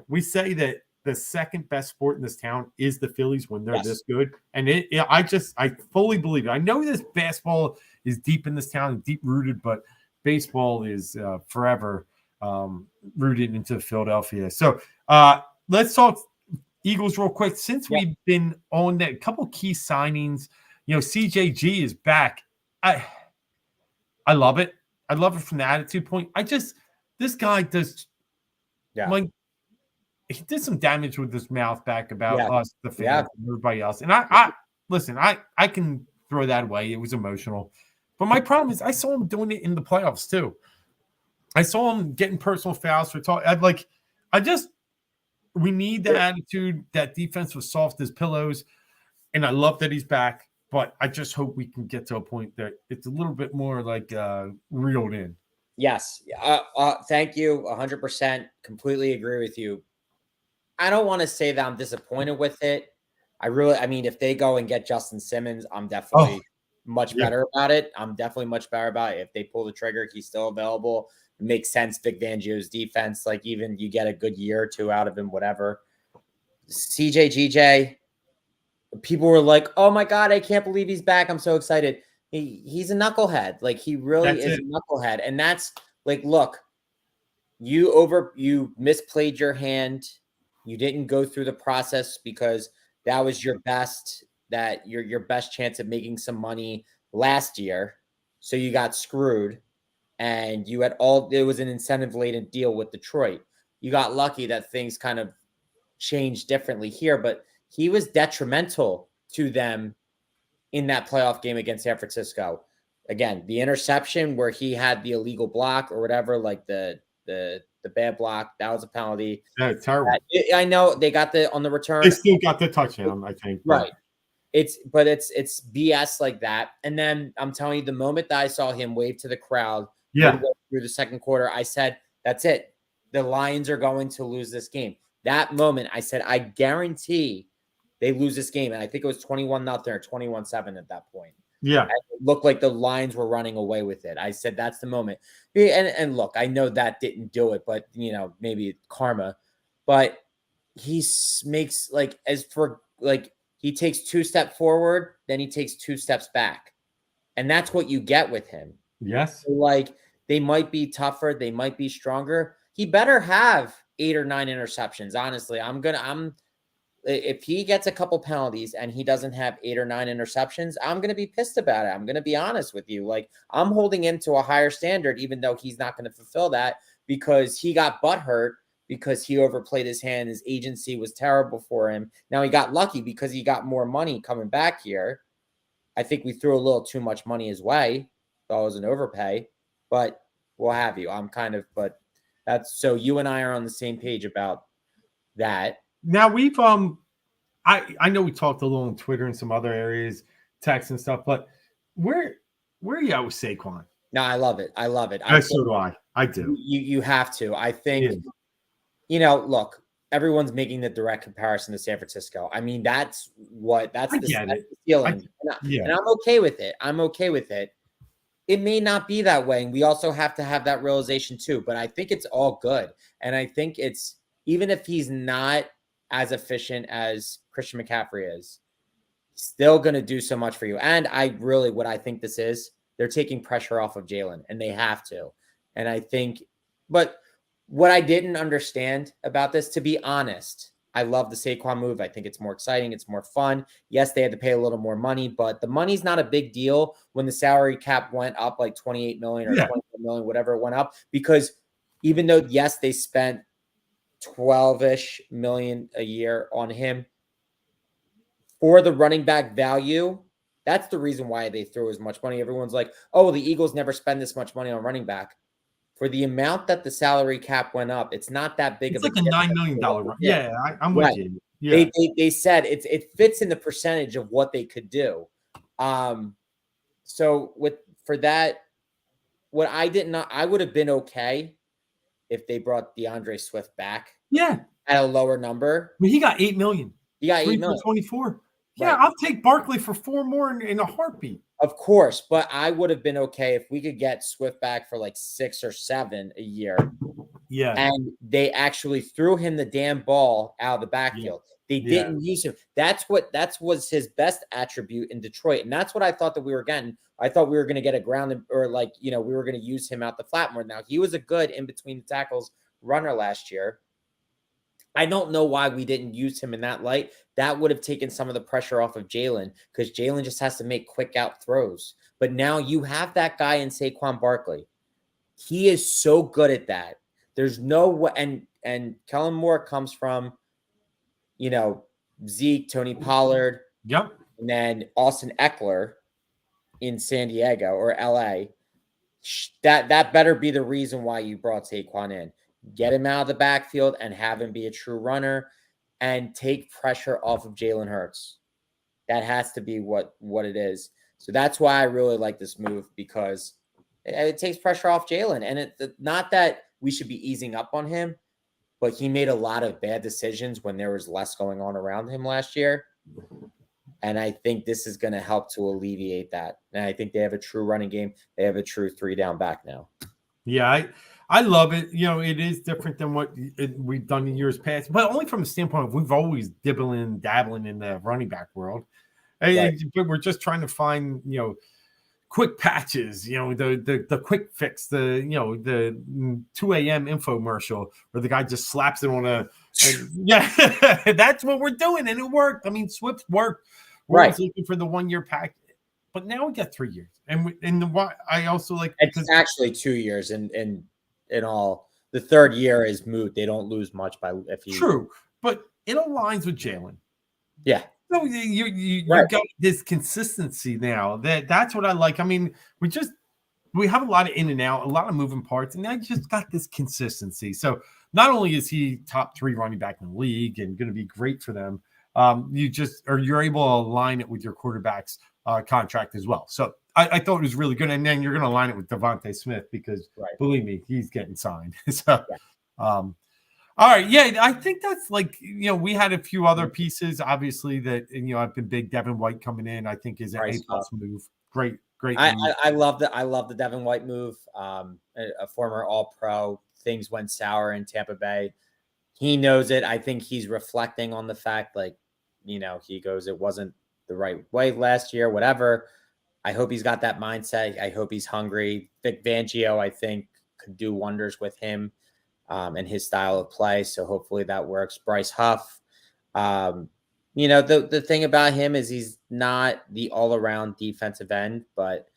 We say that the second best sport in this town is the Phillies when they're this good. And I fully believe it. I know this basketball is deep in this town and deep rooted, but baseball is forever rooted into Philadelphia. So let's talk Eagles real quick. Since we've been on that, couple key signings, CJG is back. I love it. I love it from the attitude point. This guy does, he did some damage with his mouth back about us, the fans, and everybody else. And I can throw that away. It was emotional. But my problem is I saw him doing it in the playoffs too. I saw him getting personal fouls for talking. We need that attitude. That defense was soft as pillows. And I love that he's back. But I just hope we can get to a point that it's a little bit more like reeled in.
Yes. Thank you. 100%. Completely agree with you. I don't want to say that I'm disappointed with it. If they go and get Justin Simmons, I'm definitely much better about it. I'm definitely much better about it. If they pull the trigger, he's still available. It makes sense. Vic Fangio's defense, like even you get a good year or two out of him, whatever. CJGJ, people were like, "Oh my God, I can't believe he's back. I'm so excited." He's a knucklehead. Like he really is a knucklehead. And that's like, look, you misplayed your hand. You didn't go through the process because that was your best chance of making some money last year. So you got screwed. And you had it was an incentive-laden deal with Detroit. You got lucky that things kind of changed differently here, but he was detrimental to them in that playoff game against San Francisco. Again, the interception where he had the illegal block or whatever, like the bad block, that was a penalty.
Yeah, terrible.
I know they got on the return.
They still got the touchdown, I think.
Right. It's BS like that. And then I'm telling you, the moment that I saw him wave to the crowd through the second quarter, I said, that's it. The Lions are going to lose this game. That moment, I said, I guarantee they lose this game. And I think it was 21-0 or 21-7 at that point.
Yeah.
And it looked like the Lions were running away with it. I said, that's the moment. And look, I know that didn't do it, but, maybe karma. But he makes, he takes 2 steps forward, then he takes 2 steps back. And that's what you get with him.
Yes.
So, they might be tougher. They might be stronger. He better have 8 or 9 interceptions. Honestly, if he gets a couple penalties and he doesn't have 8 or 9 interceptions, I'm going to be pissed about it. I'm going to be honest with you. I'm holding him to a higher standard, even though he's not going to fulfill that because he got butthurt because he overplayed his hand. His agency was terrible for him. Now he got lucky because he got more money coming back here. I think we threw a little too much money his way. Thought it was an overpay, but we'll have you. so you and I are on the same page about that.
Now we've I know we talked a little on Twitter and some other areas, text and stuff, but where are you at with Saquon?
No, I love it. I love it.
So do I. I do.
You have to. I think,
Yeah.
Look, everyone's making the direct comparison to San Francisco. I mean, that's the ceiling. And I'm okay with it. I'm okay with it. It may not be that way. And we also have to have that realization too. But I think it's all good. And I think it's, even if he's not as efficient as Christian McCaffrey is, still going to do so much for you. And what I think this is, they're taking pressure off of Jalen, and they have to. And I think, but what I didn't understand about this, to be honest, I love the Saquon move. I think it's more exciting. It's more fun. Yes, they had to pay a little more money, but the money's not a big deal when the salary cap went up like 28 million or 24 million, whatever it went up, because even though, yes, they spent 12-ish million a year on him, for the running back value, that's the reason why they throw as much money. Everyone's like, oh, the Eagles never spend this much money on running back. For the amount that the salary cap went up, it's not that big of a
difference. It's like a $9 million run. Yeah, I'm with you. Yeah.
They said it fits in the percentage of what they could do. So for that, what I would have been okay if they brought DeAndre Swift back.
Yeah.
At a lower number.
I mean, he got $8 million.
He got $8 million.
24. Yeah, I'll take Barkley for 4 more in a heartbeat.
Of course, but I would have been okay if we could get Swift back for like 6 or 7 a year.
Yeah.
And they actually threw him the damn ball out of the backfield. They didn't use him. That was his best attribute in Detroit. And that's what I thought that we were getting. I thought we were going to get a ground, or we were going to use him out the flat more. Now, he was a good in between the tackles runner last year. I don't know why we didn't use him in that light. That would have taken some of the pressure off of Jalen, because Jalen just has to make quick out throws. But now you have that guy in Saquon Barkley. He is so good at that. There's no way. And Kellen Moore comes from, Zeke, Tony Pollard.
Yep.
And then Austin Eckler in San Diego or LA. That better be the reason why you brought Saquon in. Get him out of the backfield and have him be a true runner and take pressure off of Jalen Hurts. That has to be what it is. So that's why I really like this move, because it takes pressure off Jalen. And it's not that we should be easing up on him, but he made a lot of bad decisions when there was less going on around him last year. And I think this is going to help to alleviate that. And I think they have a true running game. They have a true 3-down back now.
Yeah, I love it. It is different than what we've done in years past, but only from the standpoint of we've always dabbling in the running back world. Right. But we're just trying to find, quick patches, the quick fix, the 2 a.m. infomercial where the guy just slaps it on that's what we're doing. And it worked. I mean, Swift worked. We're looking for the 1-year pack, but now we got 3 years. I also like,
it's actually 2 years in all. The third year is moot. They don't lose much
true, but it aligns with Jalen.
Yeah.
No, you got this consistency now. That's what I like. I mean, we have a lot of in and out, a lot of moving parts, and I just got this consistency. So not only is he top 3 running back in the league and going to be great for them, you're able to align it with your quarterback's contract as well. So I thought it was really good. And then you're going to align it with Devontae Smith because believe me, he's getting signed. So, all right. Yeah. I think that's we had a few other pieces, obviously, that, I've been big. Devin White coming in, I think is an A+ move. Great.
I love the Devin White move. A former All-Pro. Things went sour in Tampa Bay. He knows it. I think he's reflecting on the fact, he goes, it wasn't the right way last year, whatever. I hope he's got that mindset. I hope he's hungry. Vic Fangio, I think, could do wonders with him and his style of play. So hopefully that works. Bryce Huff, the thing about him is he's not the all-around defensive end, but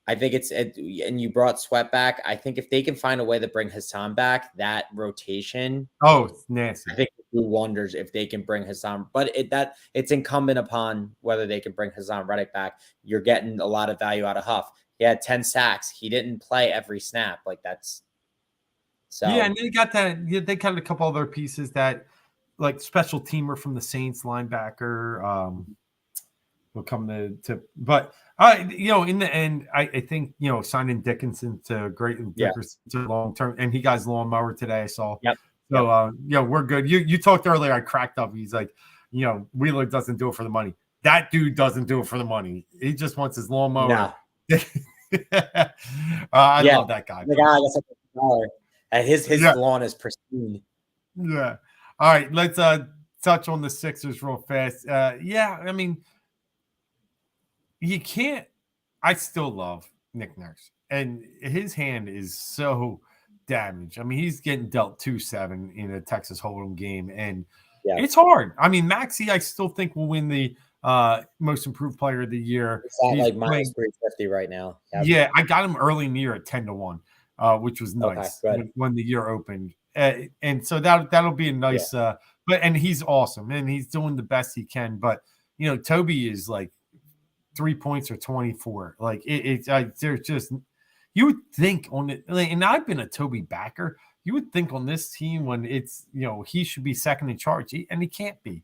I think and you brought Sweat back. I think if they can find a way to bring Hassan back, that rotation.
Oh, it's nasty.
I think do wonders if they can bring Hassan, but it's incumbent upon whether they can bring Hassan Reddick back. You're getting a lot of value out of Huff. He had 10 sacks. He didn't play every snap. So
yeah, and they got that. They got a couple other pieces that like special teamer from the Saints, linebacker. Will come but in the end, I think signing Dickinson to Dickerson to long term, and he got his lawnmower today. I saw.
Yep.
So we're good. You talked earlier. I cracked up. He's like, Wheeler doesn't do it for the money. That dude doesn't do it for the money. He just wants his lawnmower.
No.
I love that guy.
The guy gets his lawn is pristine.
Yeah. All right. Let's touch on the Sixers real fast. I mean, you can't. I still love Nick Nurse, and his hand is so damaged. I mean, he's getting dealt 2-7 in a Texas Hold'em game, and it's hard. I mean, Maxey, I still think will win the most improved player of the year.
He's like minus 350 right now.
Yeah, I got him early in the year at 10-1, which was nice when the year opened, and so that'll be a nice. And he's awesome, and he's doing the best he can. But Toby is like 3 points or 24. Like there's just, you would think on it, and I've been a Toby backer. You would think on this team when it's he should be second in charge, and he can't be.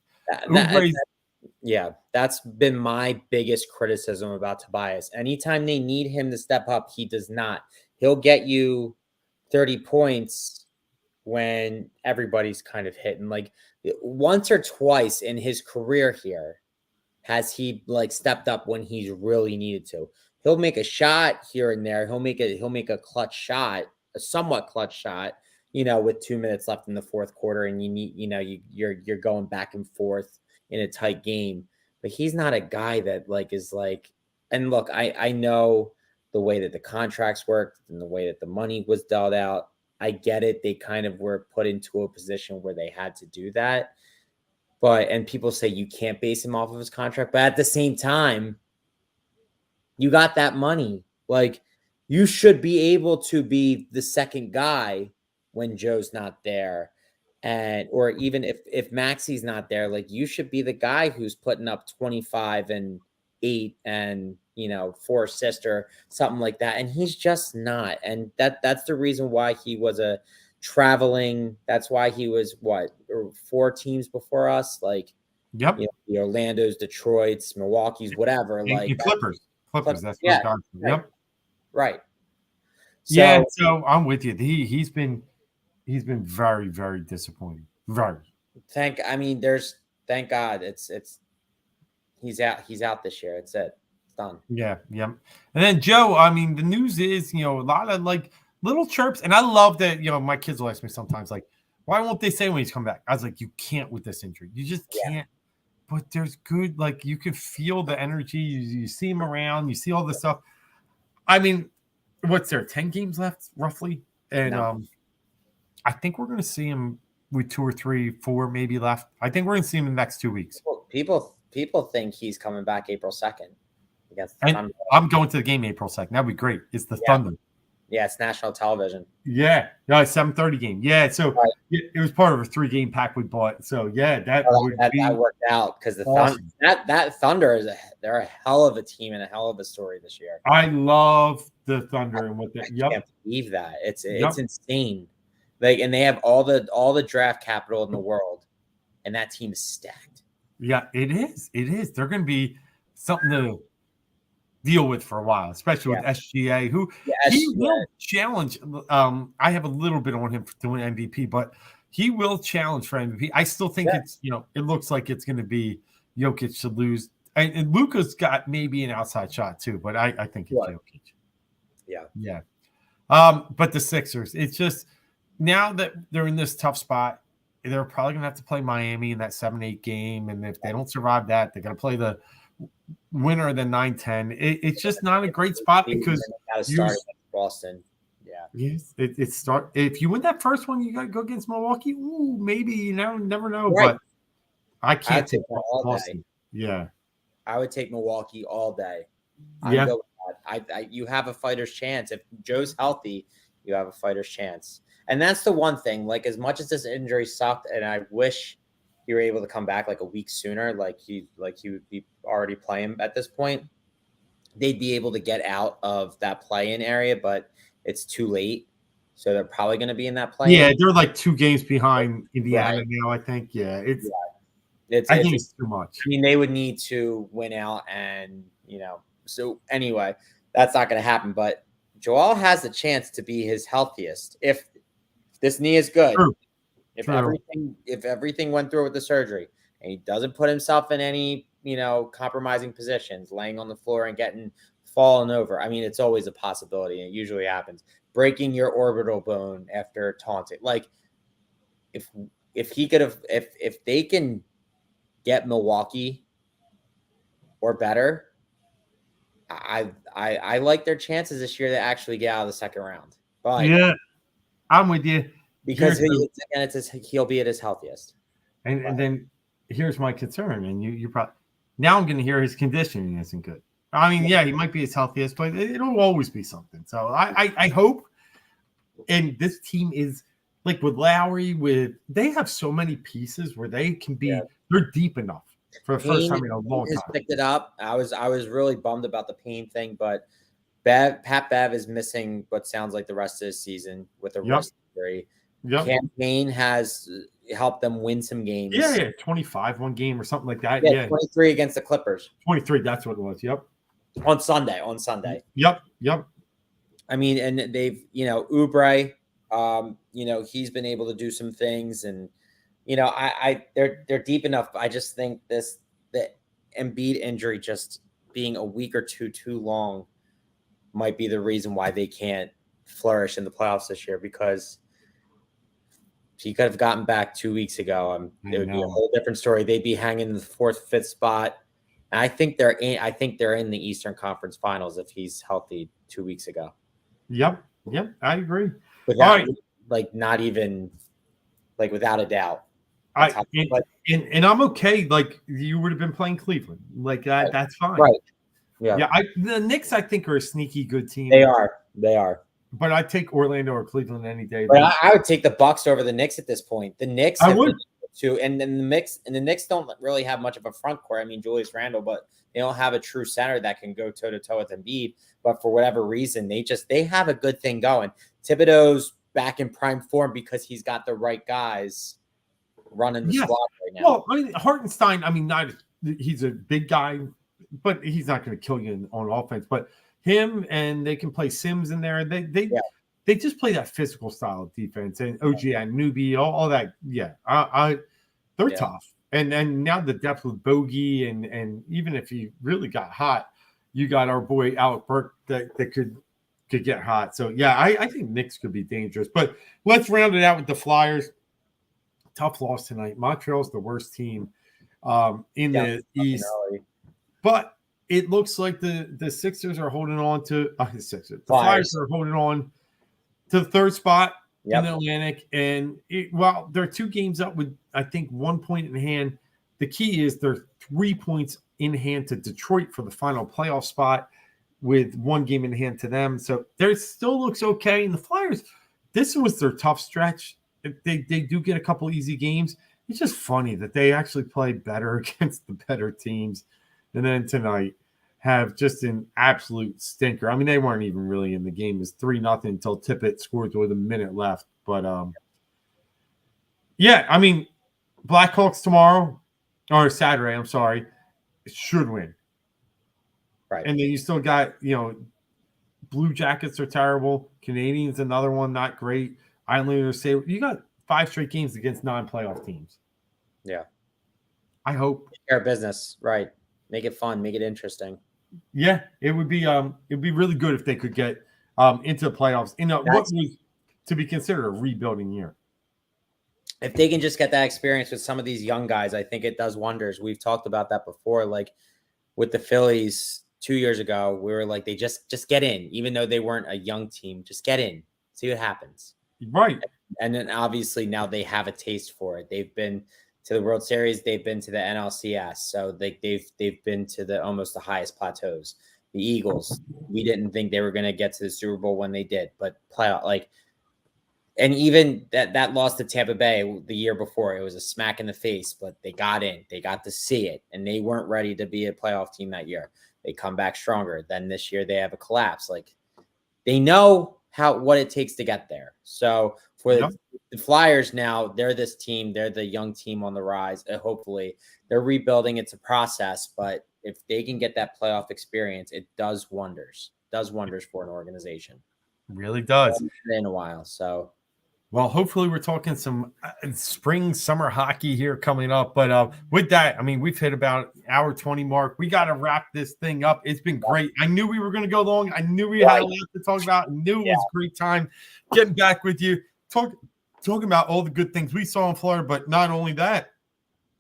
That's been my biggest criticism about Tobias. Anytime they need him to step up, he does not. He'll get you 30 points when everybody's kind of hitting. Like once or twice in his career here has he like stepped up when he's really needed to. He'll make a shot here and there. He'll make a clutch shot, a somewhat clutch shot, with 2 minutes left in the fourth quarter, and you need, you're going back and forth in a tight game. But he's not a guy that is like, and look, I know the way that the contracts worked and the way that the money was dealt out. I get it. They kind of were put into a position where they had to do that. And people say you can't base him off of his contract. But at the same time, you got that money. Like, you should be able to be the second guy when Joe's not there. Or even if Maxey's not there, like, you should be the guy who's putting up 25 and 8 and 4 assists or something like that. And he's just not. And that's the reason why he was that's why he was 4 teams before us. Like,
the
Orlando's, Detroit's, Milwaukee's, whatever. Like
Clippers. That's yep.
Right.
So I'm with you. He's been very, very disappointing. Very.
Thank God he's out this year. It's it. It's done.
Yeah. And then Joe, I mean, the news is, a lot of like little chirps, and I love that, my kids will ask me sometimes, like, why won't they say when he's come back? I was like, you can't with this injury. You just can't. But there's good, like, you can feel the energy. You see him around. You see all this stuff. I mean, what's there, 10 games left, roughly? And I think we're going to see him with 2 or 3, 4 maybe left. I think we're going to see him in the next 2 weeks.
People think he's coming back April 2nd.
And I'm going to the game April 2nd. That'd be great. It's the Thunder.
Yeah, it's national television.
Yeah, 7:30 game. Yeah, so it was part of a 3-game pack we bought. So that
worked out because the awesome. that Thunder they're a hell of a team and a hell of a story this year.
I love the Thunder and what they.
I can't believe that it's insane. Like, and they have all the draft capital in the world, and that team is stacked.
Yeah, it is. They're going to be something to deal with for a while, especially with SGA, who he will challenge. I have a little bit on him for doing MVP, but he will challenge for MVP. I still think it's, it looks like it's going to be Jokic to lose. And Luka's got maybe an outside shot too, but I think it's Jokic. Yeah. But the Sixers, it's just, now that they're in this tough spot, they're probably going to have to play Miami in that 7-8 game. And if they don't survive that, they're going to play the winner of the 9-10. It's just not a great spot because
you start against Boston. Yeah.
Yes. If you win that first one, you got to go against Milwaukee. Ooh, maybe, you never know.
Right.
But I can't take Boston. Yeah.
I would take Milwaukee all day. You have a fighter's chance. If Joe's healthy, you have a fighter's chance. And that's the one thing, like, as much as this injury sucked, and I wish he were able to come back like a week sooner, like he would be already playing at this point, they'd be able to get out of that play-in area, but it's too late. so they're probably going to be in that play.
Yeah, they're like 2 games behind Indiana now, I think. Yeah, I think it's too much.
I mean, they would need to win out, and so anyway, that's not going to happen. But Joel has the chance to be his healthiest if this knee is good.
True.
If everything went through with the surgery, and he doesn't put himself in any compromising positions, laying on the floor and getting fallen over. I mean, it's always a possibility, and it usually happens. Breaking your orbital bone after taunting, like if he could have, if they can get Milwaukee or better, I like their chances this year to actually get out of the second round. But
yeah, I'm with you
because he'll be at his healthiest.
And then here's my concern, and you probably now I'm going to hear his conditioning isn't good. I mean, yeah, he might be his healthiest, but it'll always be something. So I hope, and this team is like with Lowry, they have so many pieces where they can be they're deep enough for the first time in a long time.
Picked it up. I was really bummed about the pain thing, but Pat Bev is missing what sounds like the rest of the season with a wrist injury. Campaign has helped them win some games.
Yeah, 25 one game or something like that.
Yeah, 23 against the Clippers.
23, that's what it was. Yep.
On Sunday.
Yep.
I mean, and they've, Oubre, he's been able to do some things, and they're deep enough. I just think the Embiid injury just being a week or two too long might be the reason why they can't flourish in the playoffs this year, because he could have gotten back 2 weeks ago. It would be a whole different story. They'd be hanging in the 4th, 5th spot. And I think they're in the Eastern Conference Finals if he's healthy 2 weeks ago.
Yep, I agree.
Without not even without a doubt.
And I'm okay. Like you would have been playing Cleveland, like that. Right. That's fine.
Right.
Yeah. The Knicks, I think, are a sneaky good team.
They are.
But I'd take Orlando or Cleveland any day.
But I would take the Bucks over the Knicks at this point. The Knicks,
I would
too, and then the Knicks don't really have much of a front court. I mean, Julius Randle, but they don't have a true center that can go toe to toe with Embiid. But for whatever reason, they have a good thing going. Thibodeau's back in prime form because he's got the right guys running the squad right now.
Well, I mean, Hartenstein, he's a big guy, but he's not going to kill you on offense. But him, and they can play Sims in there. They just play that physical style of defense, and OG and Newbie, all that. Yeah, they're tough. And now the depth with Bogey, and even if he really got hot, you got our boy Alec Burke that could get hot. So yeah, I think Knicks could be dangerous. But let's round it out with the Flyers. Tough loss tonight. Montreal's the worst team in the East, but it looks like the Sixers are holding on to the Flyers are holding on to the 3rd spot in the Atlantic. And they're 2 games up with, I think, 1 point in hand. The key is they're 3 points in hand to Detroit for the final playoff spot with 1 game in hand to them. So there still looks okay. And the Flyers, this was their tough stretch. They do get a couple easy games. It's just funny that they actually play better against the better teams. And then tonight have just an absolute stinker. I mean, they weren't even really in the game. It was 3-0 until Tippett scored with a minute left. But Blackhawks tomorrow or Saturday, I'm sorry, should win.
Right.
And then you still got, Blue Jackets are terrible. Canadians, another one, not great. Islanders, you got 5 straight games against non-playoff teams.
Yeah.
I hope.
Take care of business. Right. Make it fun. Make it interesting.
Yeah, it would be really good if they could get into the playoffs in what was to be considered a rebuilding year.
If they can just get that experience with some of these young guys, I think it does wonders. We've talked about that before. Like with the Phillies 2 years ago, we were like, they just get in, even though they weren't a young team. Just get in, see what happens.
Right.
And then obviously now they have a taste for it. They've been to the World Series, they've been to the NLCS, so they've been to almost the highest plateaus. The Eagles, we didn't think they were going to get to the Super Bowl when they did, but playoff and even that loss to Tampa Bay the year before, it was a smack in the face, but they got in, they got to see it, and they weren't ready to be a playoff team that year. They come back stronger. Then this year they have a collapse. Like they know what it takes to get there. So for the Flyers now, they're this team. They're the young team on the rise. Hopefully, they're rebuilding. It's a process, but if they can get that playoff experience, it does wonders. Does wonders for an organization.
It really does.
In a while, so.
Well, hopefully we're talking some spring, summer hockey here coming up. But with that, I mean, we've hit about hour 20 mark. We got to wrap this thing up. It's been great. I knew we were going to go long. I knew we had a lot to talk about. I knew it was a great time getting back with you, talking about all the good things we saw in Florida. But not only that,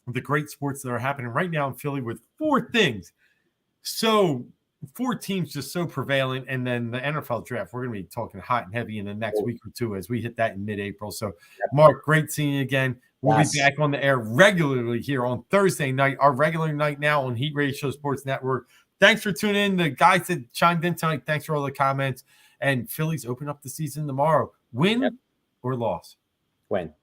the great sports that are happening right now in Philly with 4 things. So 4 teams just so prevalent, and then the NFL draft, we're going to be talking hot and heavy in the next week or two as we hit that in mid-April. So, Mark, great seeing you again. We'll be back on the air regularly here on Thursday night, our regular night now on Heat Ratio Sports Network. Thanks for tuning in. The guys that chimed in tonight, thanks for all the comments. And Phillies open up the season tomorrow. Win or loss?
Win.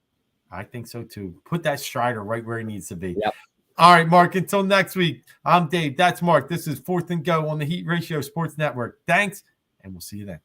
I think so, too. Put that Strider right where he needs to be.
Yep.
All right, Mark, until next week, I'm Dave. That's Mark. This is 4th and Go on the Heat Ratio Sports Network. Thanks, and we'll see you then.